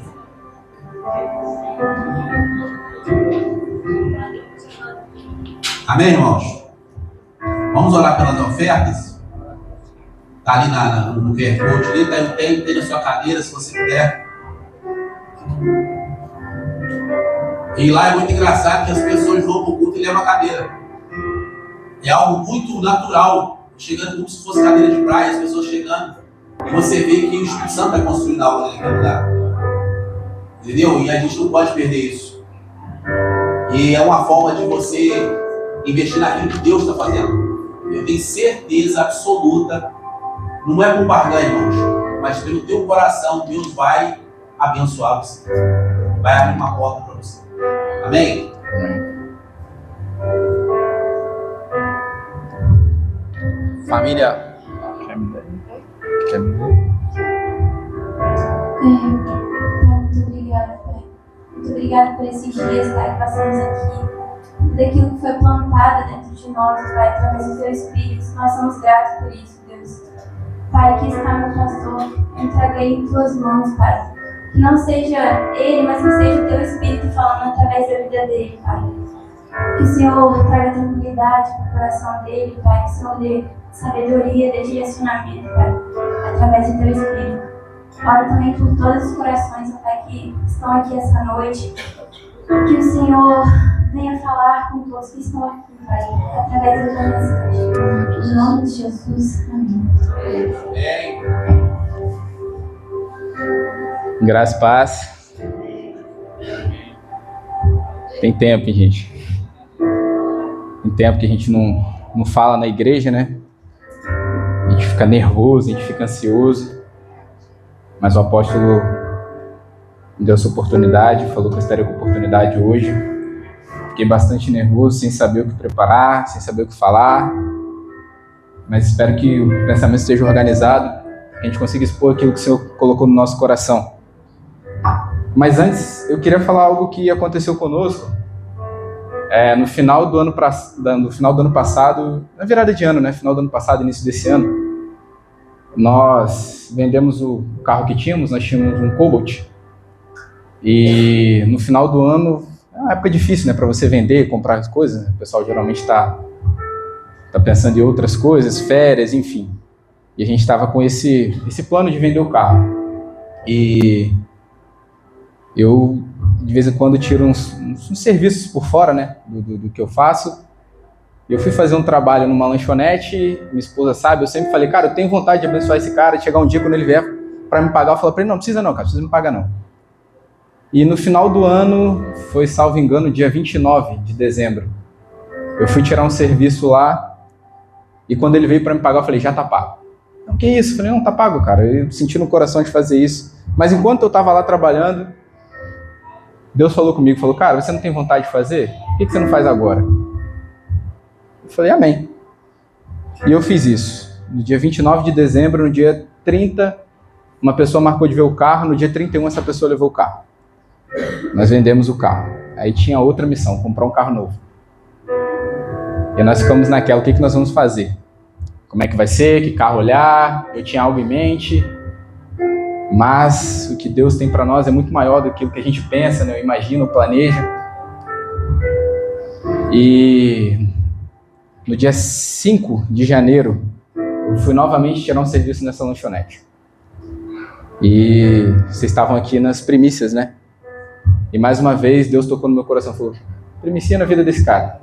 Speaker 1: Amém, irmãos? Vamos orar pelas ofertas? Está ali no QR Code, ali tem na sua cadeira, se você puder. E lá é muito engraçado que as pessoas vão para o culto e levam a cadeira. É algo muito natural, chegando como se fosse cadeira de praia, as pessoas chegando, e você vê que o Espírito Santo está construindo algo naquele lugar. Entendeu? E a gente não pode perder isso. E é uma forma de você investir naquilo que Deus está fazendo. Eu tenho certeza absoluta, não é por barganha, irmãos, mas pelo teu coração, Deus vai abençoar você. Vai abrir uma porta para você. Amém? Família. Quer me ver?
Speaker 5: Muito obrigada, Pai. Muito obrigada por esses dias, Pai, que passamos aqui. Tudo aquilo que foi plantado dentro de nós, Pai, através do Teu Espírito. Nós somos gratos por isso, Deus. Pai, aqui está meu pastor. Eu entreguei em Tuas mãos, Pai. Que não seja ele, mas que seja o Teu Espírito falando através da vida dele, Pai. Que o Senhor traga tranquilidade para o coração dele, Pai. Que o Senhor dê sabedoria, dê direcionamento, Pai, através do Teu Espírito. Oro também por todos os corações, Pai, que estão aqui essa noite. Que o Senhor venha falar com todos que estão aqui, Pai, através da Tua mensagem. Em nome de Jesus. Amém.
Speaker 6: Graça e paz. Tem tempo, gente. Tem tempo que a gente não fala na igreja, né? A gente fica nervoso, a gente fica ansioso. Mas o apóstolo me deu essa oportunidade, falou que eu estaria com oportunidade hoje. Fiquei bastante nervoso, sem saber o que preparar, sem saber o que falar. Mas espero que o pensamento esteja organizado, que a gente consiga expor aquilo que o Senhor colocou no nosso coração. Mas antes, eu queria falar algo que aconteceu conosco no final do ano passado, na virada de ano, né? Final do ano passado, início desse ano. Nós vendemos o carro que tínhamos, nós tínhamos um Cobalt. E no final do ano, é uma época difícil, né? Para você vender, comprar as coisas, né? O pessoal geralmente está pensando em outras coisas, férias, enfim. E a gente estava com esse plano de vender o carro. E eu, de vez em quando, tiro uns serviços por fora, né? Do que eu faço. Eu fui fazer um trabalho numa lanchonete, minha esposa sabe, eu sempre falei, cara, eu tenho vontade de abençoar esse cara, de chegar um dia quando ele vier para me pagar, eu falo para ele, não precisa não, cara, precisa me pagar não. E no final do ano, foi, salvo engano, dia 29 de dezembro, eu fui tirar um serviço lá, e quando ele veio para me pagar, eu falei, já tá pago. Não, que isso? Eu falei, não, tá pago, cara, eu senti no coração de fazer isso. Mas enquanto eu estava lá trabalhando, Deus falou comigo, falou, cara, você não tem vontade de fazer? Por que você não faz agora? Eu falei, amém. E eu fiz isso. No dia 29 de dezembro, no dia 30, uma pessoa marcou de ver o carro, no dia 31 essa pessoa levou o carro. Nós vendemos o carro. Aí tinha outra missão, comprar um carro novo. E nós ficamos naquela, o que nós vamos fazer? Como é que vai ser? Que carro olhar? Eu tinha algo em mente. Mas o que Deus tem para nós é muito maior do que o que a gente pensa, né? Eu imagino, planeja. E no dia 5 de janeiro, eu fui novamente tirar um serviço nessa lanchonete. E vocês estavam aqui nas primícias, né? E mais uma vez, Deus tocou no meu coração, falou, primicia na vida desse cara.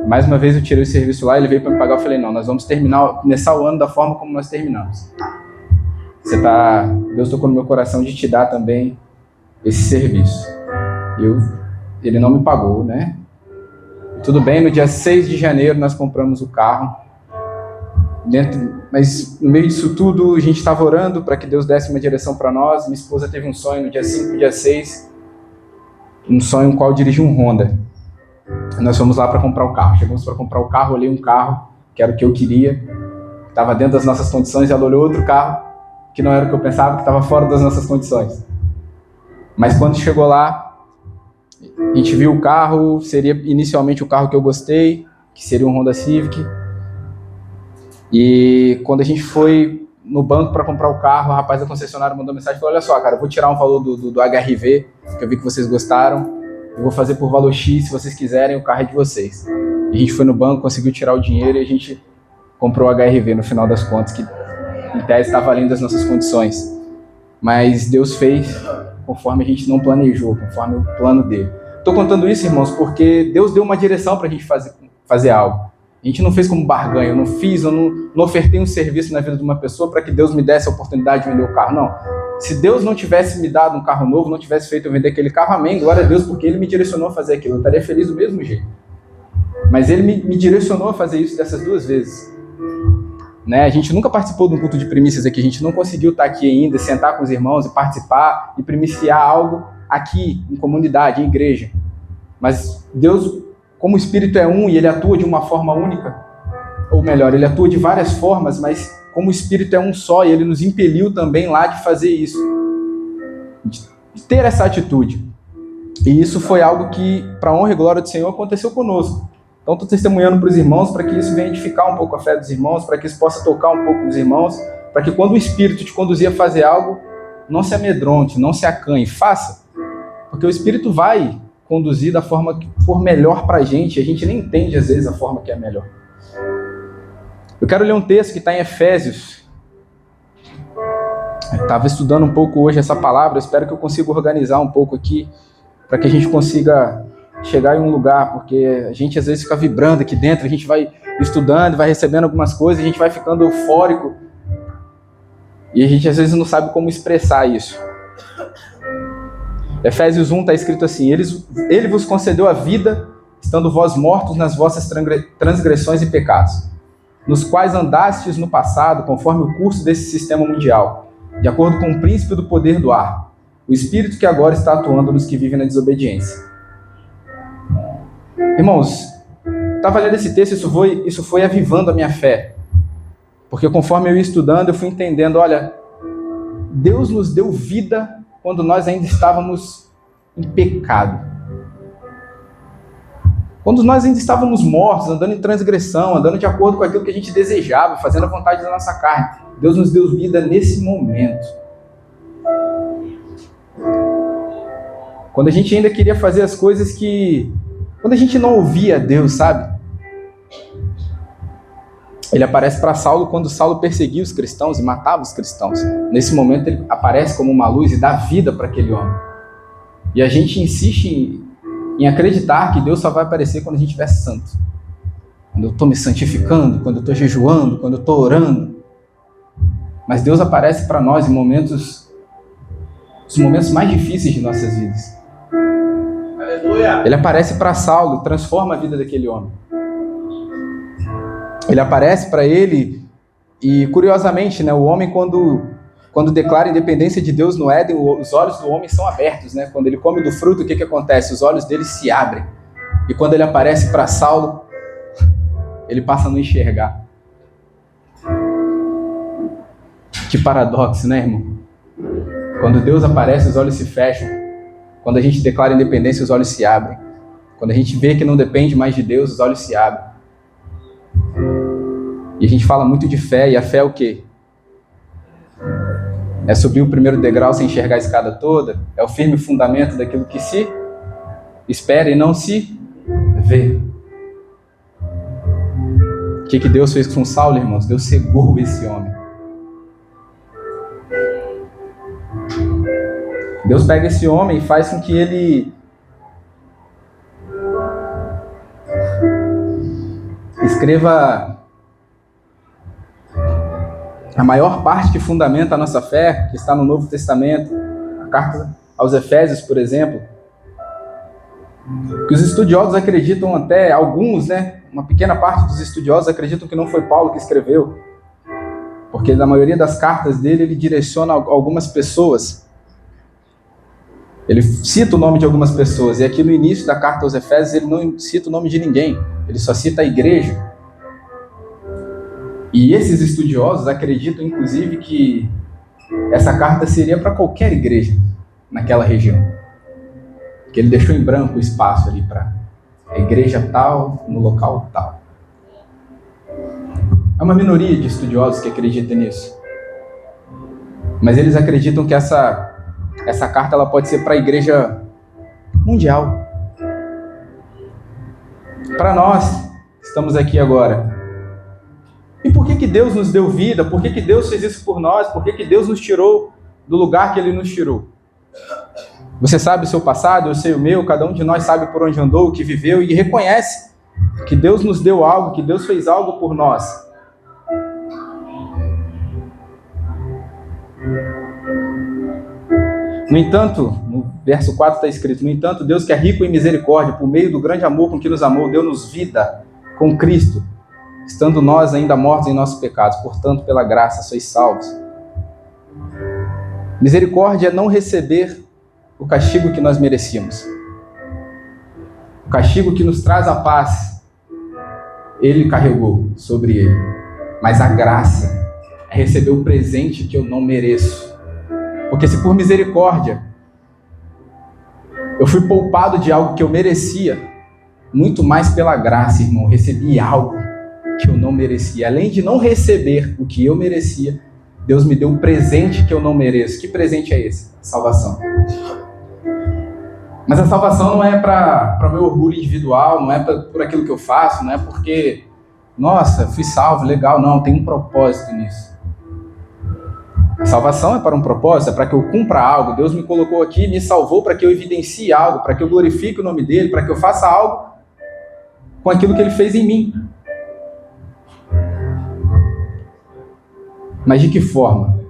Speaker 6: Mais uma vez eu tirei o serviço lá, ele veio para me pagar, eu falei, não, nós vamos começar o ano da forma como nós terminamos. Deus tocou no meu coração de te dar também esse serviço. Ele não me pagou, né? Tudo bem, no dia 6 de janeiro nós compramos o carro. Mas no meio disso tudo, a gente estava orando para que Deus desse uma direção para nós. Minha esposa teve um sonho no dia 5 e dia 6, um sonho no qual dirigi um Honda. Nós fomos lá para comprar o carro. Chegamos para comprar o carro, olhei um carro, que era o que eu queria, estava dentro das nossas condições, ela olhou outro carro, que não era o que eu pensava, que estava fora das nossas condições. Mas quando chegou lá, a gente viu o carro, seria inicialmente o carro que eu gostei, que seria um Honda Civic. E quando a gente foi no banco para comprar o carro, o rapaz da concessionária mandou mensagem e falou, olha só, cara, eu vou tirar um valor do HRV, que eu vi que vocês gostaram, eu vou fazer por valor X, se vocês quiserem, o carro é de vocês. E a gente foi no banco, conseguiu tirar o dinheiro e a gente comprou o HRV no final das contas, que em tese estava além das nossas condições. Mas Deus fez conforme a gente não planejou, conforme o plano dele. Estou contando isso, irmãos, porque Deus deu uma direção para a gente fazer algo. A gente não fez como barganha, eu não ofertei um serviço na vida de uma pessoa para que Deus me desse a oportunidade de vender o carro, não. Se Deus não tivesse me dado um carro novo, não tivesse feito eu vender aquele carro, amém, glória a Deus, porque Ele me direcionou a fazer aquilo, eu estaria feliz do mesmo jeito. Mas Ele me direcionou a fazer isso dessas 2 vezes. Né? A gente nunca participou de um culto de primícias aqui, a gente não conseguiu estar aqui ainda, sentar com os irmãos e participar e primiciar algo aqui, em comunidade, em igreja. Mas Deus, como o Espírito é um e Ele atua de uma forma única, ou melhor, Ele atua de várias formas, mas como o Espírito é um só, e Ele nos impeliu também lá de fazer isso, de ter essa atitude. E isso foi algo que, para a honra e glória do Senhor, aconteceu conosco. Então, estou testemunhando para os irmãos, para que isso venha edificar um pouco a fé dos irmãos, para que isso possa tocar um pouco dos irmãos, para que quando o Espírito te conduzir a fazer algo, não se amedronte, não se acanhe, faça. Porque o Espírito vai conduzir da forma que for melhor para a gente nem entende às vezes a forma que é melhor. Eu quero ler um texto que está em Efésios. Eu estava estudando um pouco hoje essa palavra, eu espero que eu consiga organizar um pouco aqui, para que a gente consiga chegar em um lugar, porque a gente às vezes fica vibrando aqui dentro, a gente vai estudando, vai recebendo algumas coisas, a gente vai ficando eufórico, e a gente às vezes não sabe como expressar isso. Efésios 1 está escrito assim: Ele vos concedeu a vida, estando vós mortos nas vossas transgressões e pecados, nos quais andastes no passado, conforme o curso desse sistema mundial, de acordo com o príncipe do poder do ar, o espírito que agora está atuando nos que vivem na desobediência. Irmãos, estava lendo esse texto, isso foi avivando a minha fé, porque conforme eu ia estudando, eu fui entendendo, olha, Deus nos deu vida quando nós ainda estávamos em pecado. Quando nós ainda estávamos mortos, andando em transgressão, andando de acordo com aquilo que a gente desejava, fazendo a vontade da nossa carne. Deus nos deu vida nesse momento. Quando a gente ainda queria fazer as coisas que... Quando a gente não ouvia Deus, sabe? Ele aparece para Saulo quando Saulo perseguia os cristãos e matava os cristãos. Nesse momento ele aparece como uma luz e dá vida para aquele homem. E a gente insiste em acreditar que Deus só vai aparecer quando a gente estiver santo. Quando eu estou me santificando, quando eu estou jejuando, quando eu estou orando. Mas Deus aparece para nós em os momentos mais difíceis de nossas vidas. Aleluia. Ele aparece para Saulo, transforma a vida daquele homem. Ele aparece para ele e, curiosamente, né, o homem, quando declara a independência de Deus no Éden, os olhos do homem são abertos, né? Quando ele come do fruto, o que acontece? Os olhos dele se abrem. E quando ele aparece para Saulo, ele passa a não enxergar. Que paradoxo, né, irmão? Quando Deus aparece, os olhos se fecham. Quando a gente declara a independência, os olhos se abrem. Quando a gente vê que não depende mais de Deus, os olhos se abrem. E a gente fala muito de fé, e a fé é o quê? É subir o primeiro degrau sem enxergar a escada toda? É o firme fundamento daquilo que se espera e não se vê. O que Deus fez com Saulo, irmãos? Deus cegou esse homem. Deus pega esse homem e faz com que ele escreva a maior parte que fundamenta a nossa fé, que está no Novo Testamento, a carta aos Efésios, por exemplo, que os estudiosos acreditam até, alguns, né, uma pequena parte dos estudiosos acreditam que não foi Paulo que escreveu, porque na maioria das cartas dele ele direciona algumas pessoas, ele cita o nome de algumas pessoas, e aqui no início da carta aos Efésios ele não cita o nome de ninguém, ele só cita a igreja. E esses estudiosos acreditam, inclusive, que essa carta seria para qualquer igreja naquela região. Que ele deixou em branco o espaço ali para a igreja tal, no local tal. É uma minoria de estudiosos que acredita nisso. Mas eles acreditam que essa carta ela pode ser para a igreja mundial. Para nós, que estamos aqui agora. E por que Deus nos deu vida? Por que Deus fez isso por nós? Por que Deus nos tirou do lugar que Ele nos tirou? Você sabe o seu passado, eu sei o meu, cada um de nós sabe por onde andou, o que viveu e reconhece que Deus nos deu algo, que Deus fez algo por nós. No entanto, no verso 4 está escrito: no entanto, Deus que é rico em misericórdia, por meio do grande amor com que nos amou, deu-nos vida com Cristo, estando nós ainda mortos em nossos pecados. Portanto, pela graça sois salvos. Misericórdia é não receber o castigo que nós merecíamos. O castigo que nos traz a paz, Ele carregou sobre Ele. Mas a graça é receber o presente que eu não mereço. Porque se por misericórdia eu fui poupado de algo que eu merecia, muito mais pela graça, irmão, eu recebi algo que eu não merecia. Além de não receber o que eu merecia, Deus me deu um presente que eu não mereço. Que presente é esse? Salvação. Mas a salvação não é para o meu orgulho individual, não é por aquilo que eu faço, não é porque, nossa, fui salvo, legal, não, tem um propósito nisso. A salvação é para um propósito, é para que eu cumpra algo. Deus me colocou aqui, me salvou para que eu evidencie algo, para que eu glorifique o nome dele, para que eu faça algo com aquilo que ele fez em mim. Mas de que forma?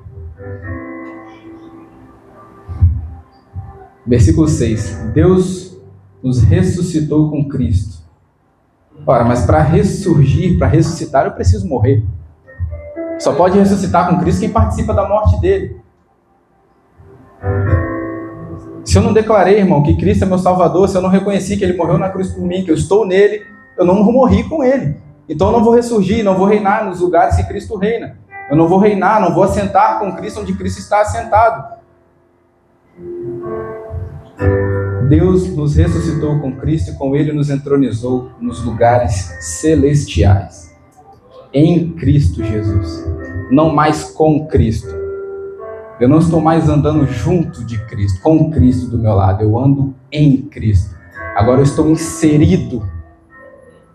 Speaker 6: Versículo 6. Deus nos ressuscitou com Cristo. Ora, mas para ressurgir, para ressuscitar, eu preciso morrer. Só pode ressuscitar com Cristo quem participa da morte dele. Se eu não declarei, irmão, que Cristo é meu Salvador, se eu não reconheci que ele morreu na cruz por mim, que eu estou nele, eu não morri com ele. Então eu não vou ressurgir, não vou reinar nos lugares que Cristo reina. Eu não vou reinar, não vou assentar com Cristo onde Cristo está assentado. Deus nos ressuscitou com Cristo e com ele nos entronizou nos lugares celestiais. Em Cristo Jesus. Não mais com Cristo. Eu não estou mais andando junto de Cristo, com Cristo do meu lado. Eu ando em Cristo. Agora eu estou inserido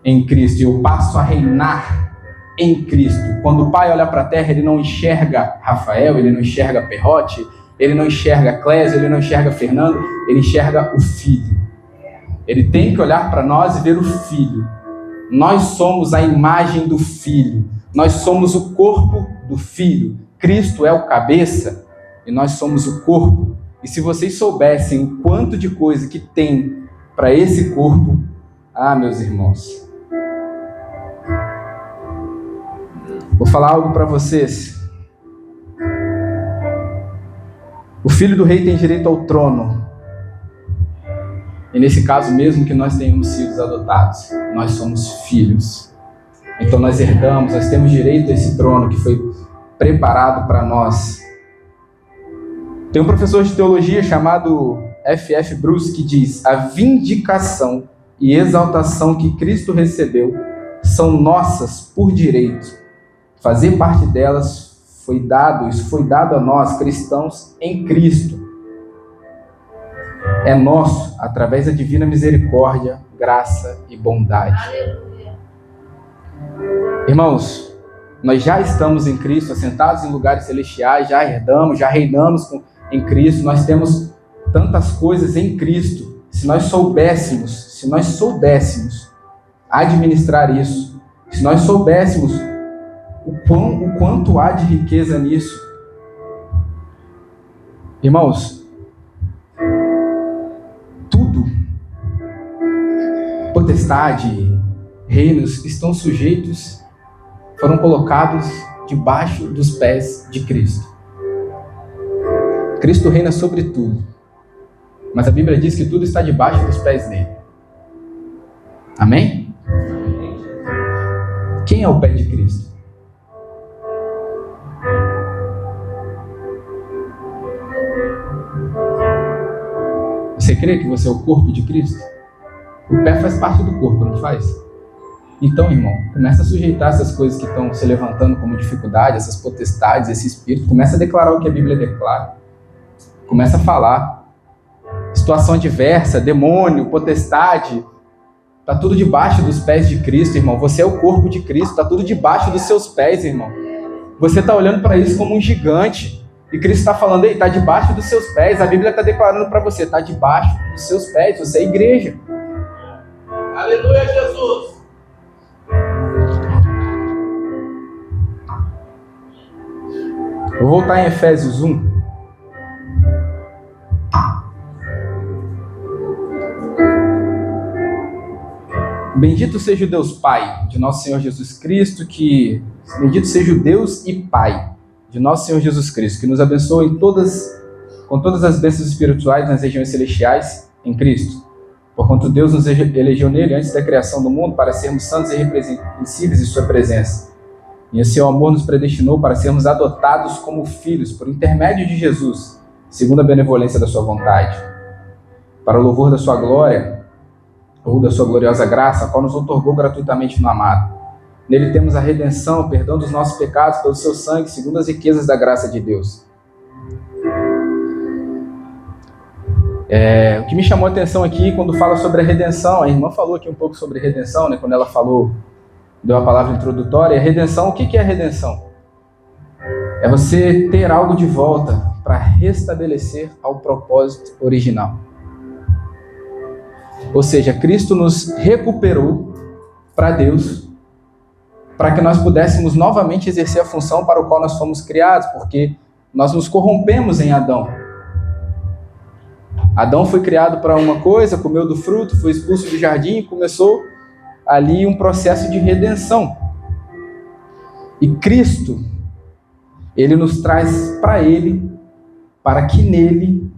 Speaker 6: em Cristo e eu passo a reinar em Cristo. Quando o Pai olha para a terra, ele não enxerga Rafael, ele não enxerga Perrote, ele não enxerga Clésio, ele não enxerga Fernando, ele enxerga o Filho. Ele tem que olhar para nós e ver o Filho. Nós somos a imagem do Filho. Nós somos o corpo do Filho. Cristo é o cabeça e nós somos o corpo. E se vocês soubessem o quanto de coisa que tem para esse corpo, meus irmãos, vou falar algo para vocês. O filho do rei tem direito ao trono. E nesse caso, mesmo que nós tenhamos sido adotados, nós somos filhos. Então nós herdamos, nós temos direito a esse trono que foi preparado para nós. Tem um professor de teologia chamado F.F. Bruce que diz: a vindicação e exaltação que Cristo recebeu são nossas por direito. Fazer parte delas isso foi dado a nós, cristãos em Cristo. É nosso, através da divina misericórdia, graça e bondade. Aleluia. Irmãos, nós já estamos em Cristo, assentados em lugares celestiais, já herdamos, já reinamos em Cristo, nós temos tantas coisas em Cristo. Se nós soubéssemos administrar isso, se nós soubéssemos o quanto há de riqueza nisso. Irmãos, tudo, potestade, reinos, estão sujeitos, foram colocados debaixo dos pés de Cristo. Cristo reina sobre tudo, mas a Bíblia diz que tudo está debaixo dos pés dele. Amém? Quem é o pé de Cristo? Você crê que você é o corpo de Cristo? O pé faz parte do corpo, não faz? Então, irmão, começa a sujeitar essas coisas que estão se levantando como dificuldade, essas potestades, esse espírito. Começa a declarar o que a Bíblia declara. Começa a falar. Situação adversa, demônio, potestade. Está tudo debaixo dos pés de Cristo, irmão. Você é o corpo de Cristo. Está tudo debaixo dos seus pés, irmão. Você está olhando para isso como um gigante. E Cristo está falando, está debaixo dos seus pés. A Bíblia está declarando para você, está debaixo dos seus pés. Você é a igreja.
Speaker 1: Aleluia, Jesus.
Speaker 6: vou voltar em Efésios 1. Bendito seja o Deus Pai de nosso Senhor Jesus Cristo, bendito seja o Deus e Pai de nosso Senhor Jesus Cristo, que nos abençoa com todas as bênçãos espirituais nas regiões celestiais em Cristo. Porquanto Deus nos elegeu nele antes da criação do mundo para sermos santos e irrepreensíveis em sua presença. E em seu amor nos predestinou para sermos adotados como filhos por intermédio de Jesus, segundo a benevolência da sua vontade, para o louvor da sua glória, ou da sua gloriosa graça, a qual nos outorgou gratuitamente no amado. Nele temos a redenção, o perdão dos nossos pecados pelo seu sangue, segundo as riquezas da graça de Deus. O que me chamou a atenção aqui quando fala sobre a redenção, a irmã falou aqui um pouco sobre redenção, né, quando ela deu a palavra introdutória. Redenção, o que é redenção? É você ter algo de volta para restabelecer ao propósito original. Ou seja, Cristo nos recuperou para Deus, para que nós pudéssemos novamente exercer a função para a qual nós fomos criados, porque nós nos corrompemos em Adão. Adão foi criado para uma coisa, comeu do fruto, foi expulso do jardim e começou ali um processo de redenção. E Cristo, Ele nos traz para Ele, para que nele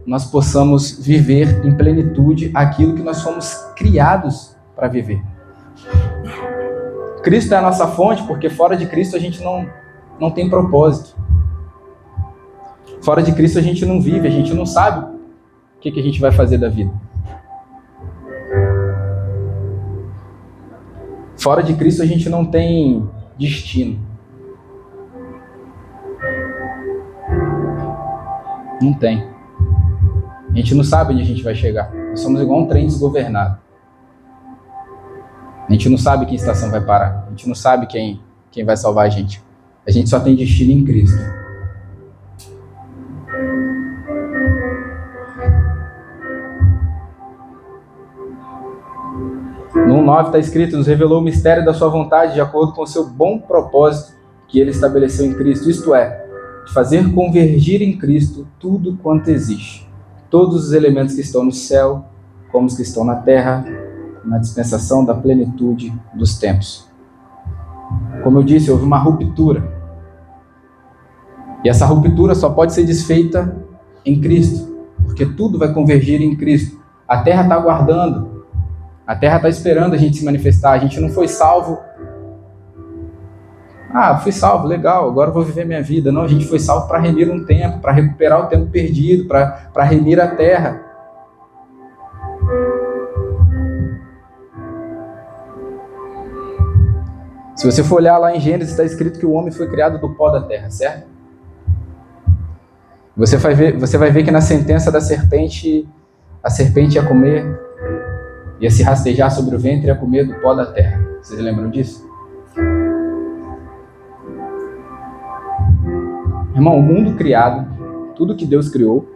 Speaker 6: nós possamos viver em plenitude aquilo que nós fomos criados para viver. Cristo é a nossa fonte, porque fora de Cristo a gente não tem propósito. Fora de Cristo a gente não vive, a gente não sabe o que a gente vai fazer da vida. Fora de Cristo a gente não tem destino. Não tem. A gente não sabe onde a gente vai chegar. Nós somos igual um trem desgovernado. A gente não sabe que estação vai parar. A gente não sabe quem vai salvar a gente. A gente só tem destino em Cristo. No 9 está escrito: nos revelou o mistério da sua vontade de acordo com o seu bom propósito que ele estabeleceu em Cristo. Isto é, de fazer convergir em Cristo tudo quanto existe. Todos os elementos que estão no céu, como os que estão na terra, na dispensação da plenitude dos tempos. Como eu disse, houve uma ruptura. E essa ruptura só pode ser desfeita em Cristo, porque tudo vai convergir em Cristo. A terra está aguardando, a terra está esperando a gente se manifestar. A gente não foi salvo. Fui salvo, legal, agora eu vou viver minha vida. Não, a gente foi salvo para remir um tempo, para recuperar o tempo perdido, para remir a terra. Se você for olhar lá em Gênesis, está escrito que o homem foi criado do pó da terra, certo? Você vai ver que na sentença da serpente, a serpente ia comer, ia se rastejar sobre o ventre e ia comer do pó da terra. Vocês lembram disso? Irmão, o mundo criado, tudo que Deus criou,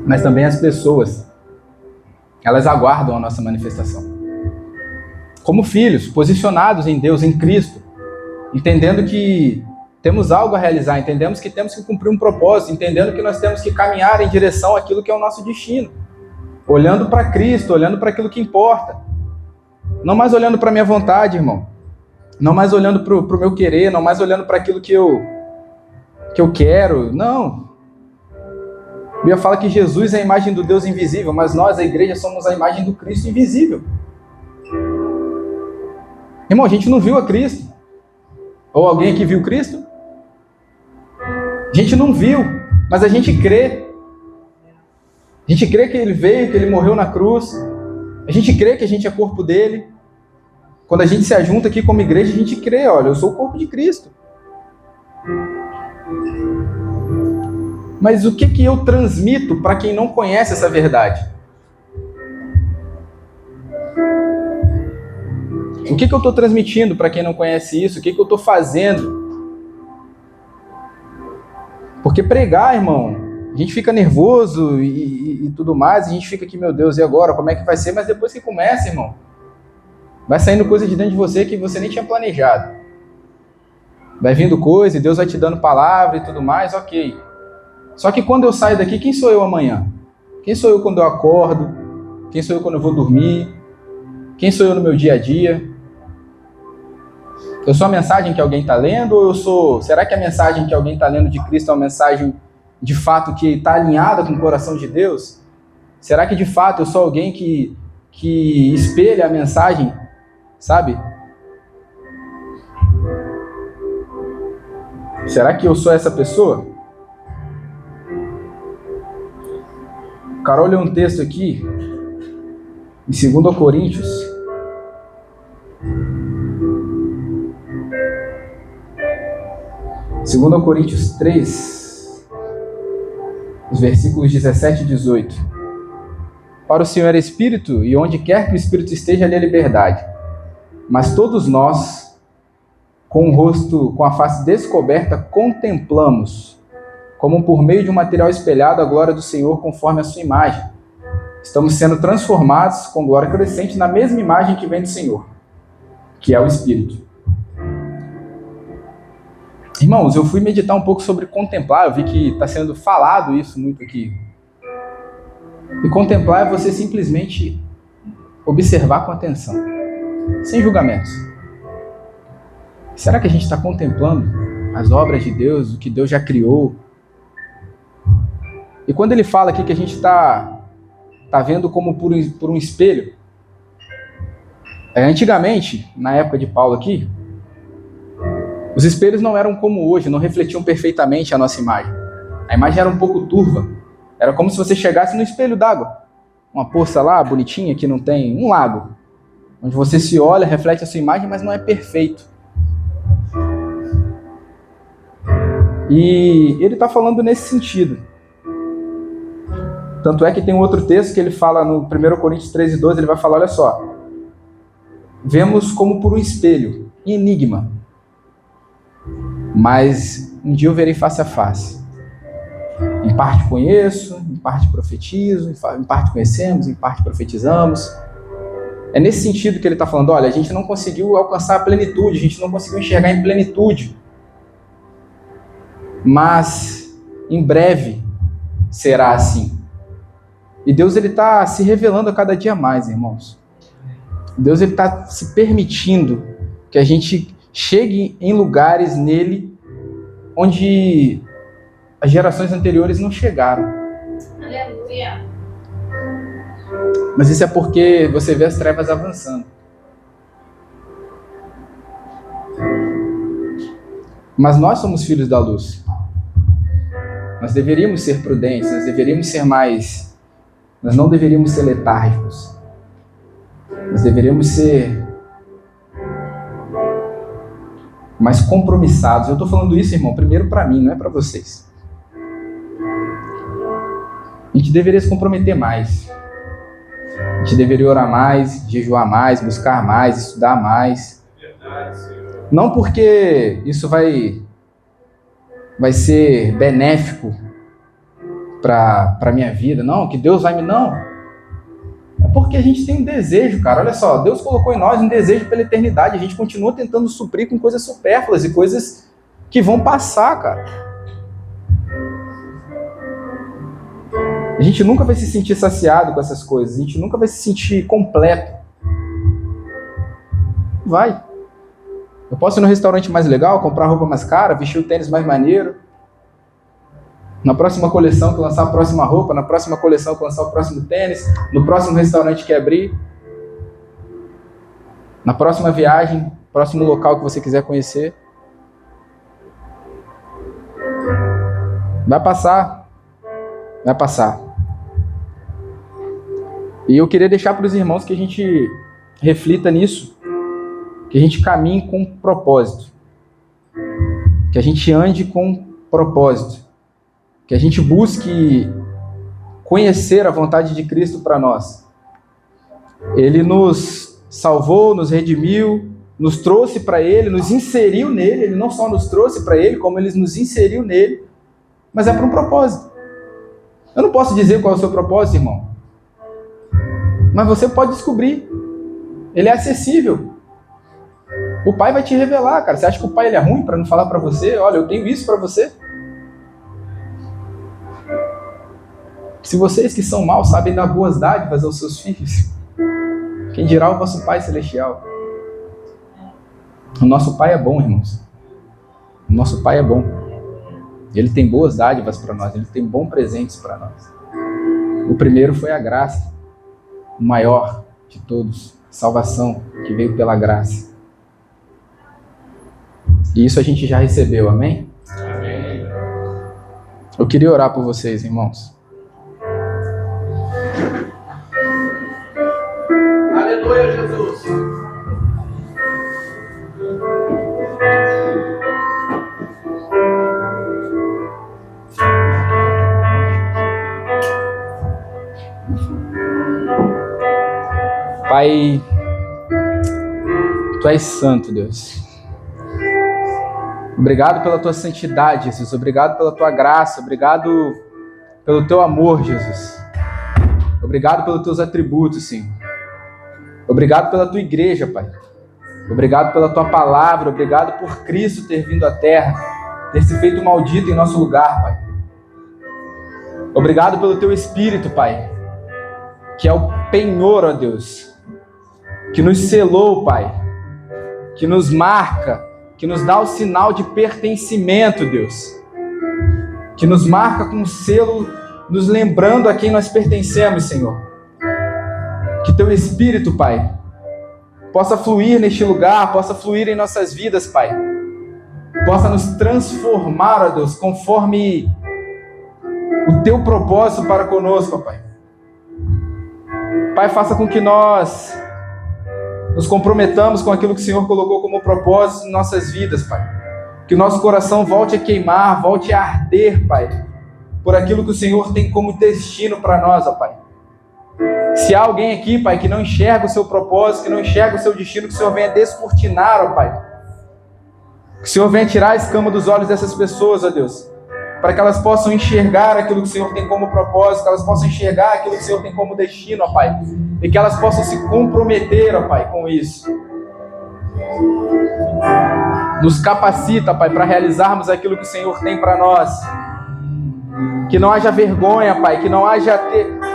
Speaker 6: mas também as pessoas, elas aguardam a nossa manifestação. Como filhos, posicionados em Deus, em Cristo, entendendo que temos algo a realizar, entendemos que temos que cumprir um propósito, entendendo que nós temos que caminhar em direção àquilo que é o nosso destino, olhando para Cristo, olhando para aquilo que importa, não mais olhando para a minha vontade, irmão, não mais olhando para o meu querer, não mais olhando para aquilo que eu quero, não. A Bíblia fala que Jesus é a imagem do Deus invisível, mas nós, a igreja, somos a imagem do Cristo invisível. Irmão, a gente não viu a Cristo. Ou alguém aqui viu Cristo? A gente não viu, mas a gente crê. A gente crê que Ele veio, que Ele morreu na cruz. A gente crê que a gente é corpo dele. Quando a gente se ajunta aqui como igreja, a gente crê, olha, eu sou o corpo de Cristo. Mas o que eu transmito para quem não conhece essa verdade? O que eu estou transmitindo para quem não conhece isso? O que eu estou fazendo? Porque pregar, irmão, a gente fica nervoso e tudo mais, a gente fica aqui, meu Deus, e agora? Como é que vai ser? Mas depois que começa, irmão, vai saindo coisa de dentro de você que você nem tinha planejado. Vai vindo coisa e Deus vai te dando palavra e tudo mais, ok. Só que quando eu saio daqui, quem sou eu amanhã? Quem sou eu quando eu acordo? Quem sou eu quando eu vou dormir? Quem sou eu no meu dia a dia? Eu sou a mensagem que alguém está lendo ou eu sou... Será que a mensagem que alguém está lendo de Cristo é uma mensagem de fato que está alinhada com o coração de Deus? Será que de fato eu sou alguém que espelha a mensagem, sabe? Será que eu sou essa pessoa? Carol leu um texto aqui, em 2 Coríntios. Segundo Coríntios 3, os versículos 17 e 18. Para o Senhor é Espírito, e onde quer que o Espírito esteja, ali é liberdade. Mas todos nós, com o rosto, com a face descoberta, contemplamos, como por meio de um material espelhado, a glória do Senhor conforme a sua imagem. Estamos sendo transformados com glória crescente na mesma imagem que vem do Senhor, que é o Espírito. Irmãos, eu fui meditar um pouco sobre contemplar, eu vi que está sendo falado isso muito aqui. E contemplar é você simplesmente observar com atenção, sem julgamentos. Será que a gente está contemplando as obras de Deus, o que Deus já criou? E quando ele fala aqui que a gente está vendo como por um espelho, antigamente, na época de Paulo aqui, os espelhos não eram como hoje, não refletiam perfeitamente a nossa imagem. A imagem era um pouco turva. Era como se você chegasse no espelho d'água. Uma poça lá, bonitinha, que não tem um lago. Onde você se olha, reflete a sua imagem, mas não é perfeito. E ele está falando nesse sentido. Tanto é que tem um outro texto que ele fala no 1 Coríntios 13:12, ele vai falar, olha só. Vemos como por um espelho, enigma. Mas um dia eu verei face a face. Em parte conheço, em parte profetizo, em parte conhecemos, em parte profetizamos. É nesse sentido que ele está falando, olha, a gente não conseguiu alcançar a plenitude, a gente não conseguiu enxergar em plenitude. Mas em breve será assim. E Deus está se revelando a cada dia mais, irmãos. Deus está se permitindo que a gente chegue em lugares nele onde as gerações anteriores não chegaram.
Speaker 3: Aleluia.
Speaker 6: Mas isso é porque você vê as trevas avançando. Mas nós somos filhos da luz. Nós deveríamos ser prudentes, nós deveríamos ser mais... Nós não deveríamos ser letárgicos. Nós deveríamos ser mais compromissados. Eu estou falando isso, irmão, primeiro para mim, não é para vocês. A gente deveria se comprometer mais. A gente deveria orar mais, jejuar mais, buscar mais, estudar mais. Não porque isso vai ser benéfico para a minha vida, não, que Deus vai me... Não. É porque a gente tem um desejo, cara. Olha só, Deus colocou em nós um desejo pela eternidade. A gente continua tentando suprir com coisas supérfluas e coisas que vão passar, cara. A gente nunca vai se sentir saciado com essas coisas. A gente nunca vai se sentir completo. Vai. Eu posso ir no restaurante mais legal, comprar roupa mais cara, vestir o tênis mais maneiro. Na próxima coleção que lançar a próxima roupa, na próxima coleção que lançar o próximo tênis, no próximo restaurante que abrir, na próxima viagem, próximo local que você quiser conhecer. Vai passar. Vai passar. E eu queria deixar para os irmãos que a gente reflita nisso, que a gente caminhe com propósito, que a gente ande com propósito, que a gente busque conhecer a vontade de Cristo para nós. Ele nos salvou, nos redimiu, nos trouxe para Ele, nos inseriu nele. Ele não só nos trouxe para Ele, como Ele nos inseriu nele, mas é para um propósito. Eu não posso dizer qual é o seu propósito, irmão, mas você pode descobrir. Ele é acessível. O Pai vai te revelar, cara. Você acha que o Pai ele é ruim para não falar para você? Olha, eu tenho isso para você. Se vocês que são maus sabem dar boas dádivas aos seus filhos, quem dirá o vosso Pai Celestial? O nosso Pai é bom, irmãos. O nosso Pai é bom. Ele tem boas dádivas para nós. Ele tem bons presentes para nós. O primeiro foi a graça. O maior de todos. Salvação que veio pela graça. E isso a gente já recebeu, amém?
Speaker 4: Amém.
Speaker 6: Eu queria orar por vocês, irmãos.
Speaker 1: Aleluia, Jesus.
Speaker 6: Pai, Tu és santo, Deus. Obrigado pela Tua santidade, Jesus. Obrigado pela Tua graça. Obrigado pelo Teu amor, Jesus. Obrigado pelos Teus atributos, Senhor. Obrigado pela Tua igreja, Pai. Obrigado pela Tua palavra. Obrigado por Cristo ter vindo à terra, ter se feito maldito em nosso lugar, Pai. Obrigado pelo Teu Espírito, Pai, que é o penhor, ó Deus, que nos selou, Pai, que nos marca, que nos dá o sinal de pertencimento, Deus, que nos marca com um selo, nos lembrando a quem nós pertencemos, Senhor. Que Teu Espírito, Pai, possa fluir neste lugar, possa fluir em nossas vidas, Pai, possa nos transformar, ó Deus, conforme o Teu propósito para conosco, Pai. Pai, faça com que nós nos comprometamos com aquilo que o Senhor colocou como propósito em nossas vidas, Pai. Que o nosso coração volte a queimar, volte a arder, Pai, por aquilo que o Senhor tem como destino para nós, ó Pai. Se há alguém aqui, Pai, que não enxerga o seu propósito, que não enxerga o seu destino, que o Senhor venha descortinar, ó Pai. Que o Senhor venha tirar a escama dos olhos dessas pessoas, ó Deus, para que elas possam enxergar aquilo que o Senhor tem como propósito, que elas possam enxergar aquilo que o Senhor tem como destino, ó Pai, e que elas possam se comprometer, ó Pai, com isso. Nos capacita, Pai, para realizarmos aquilo que o Senhor tem para nós. Que não haja vergonha, Pai, que não haja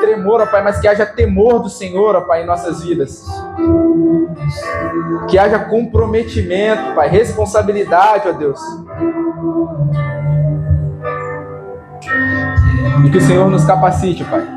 Speaker 6: tremor, ó Pai, mas que haja temor do Senhor, ó Pai, em nossas vidas. Que haja comprometimento, Pai, responsabilidade, ó Deus. E que o Senhor nos capacite, Pai.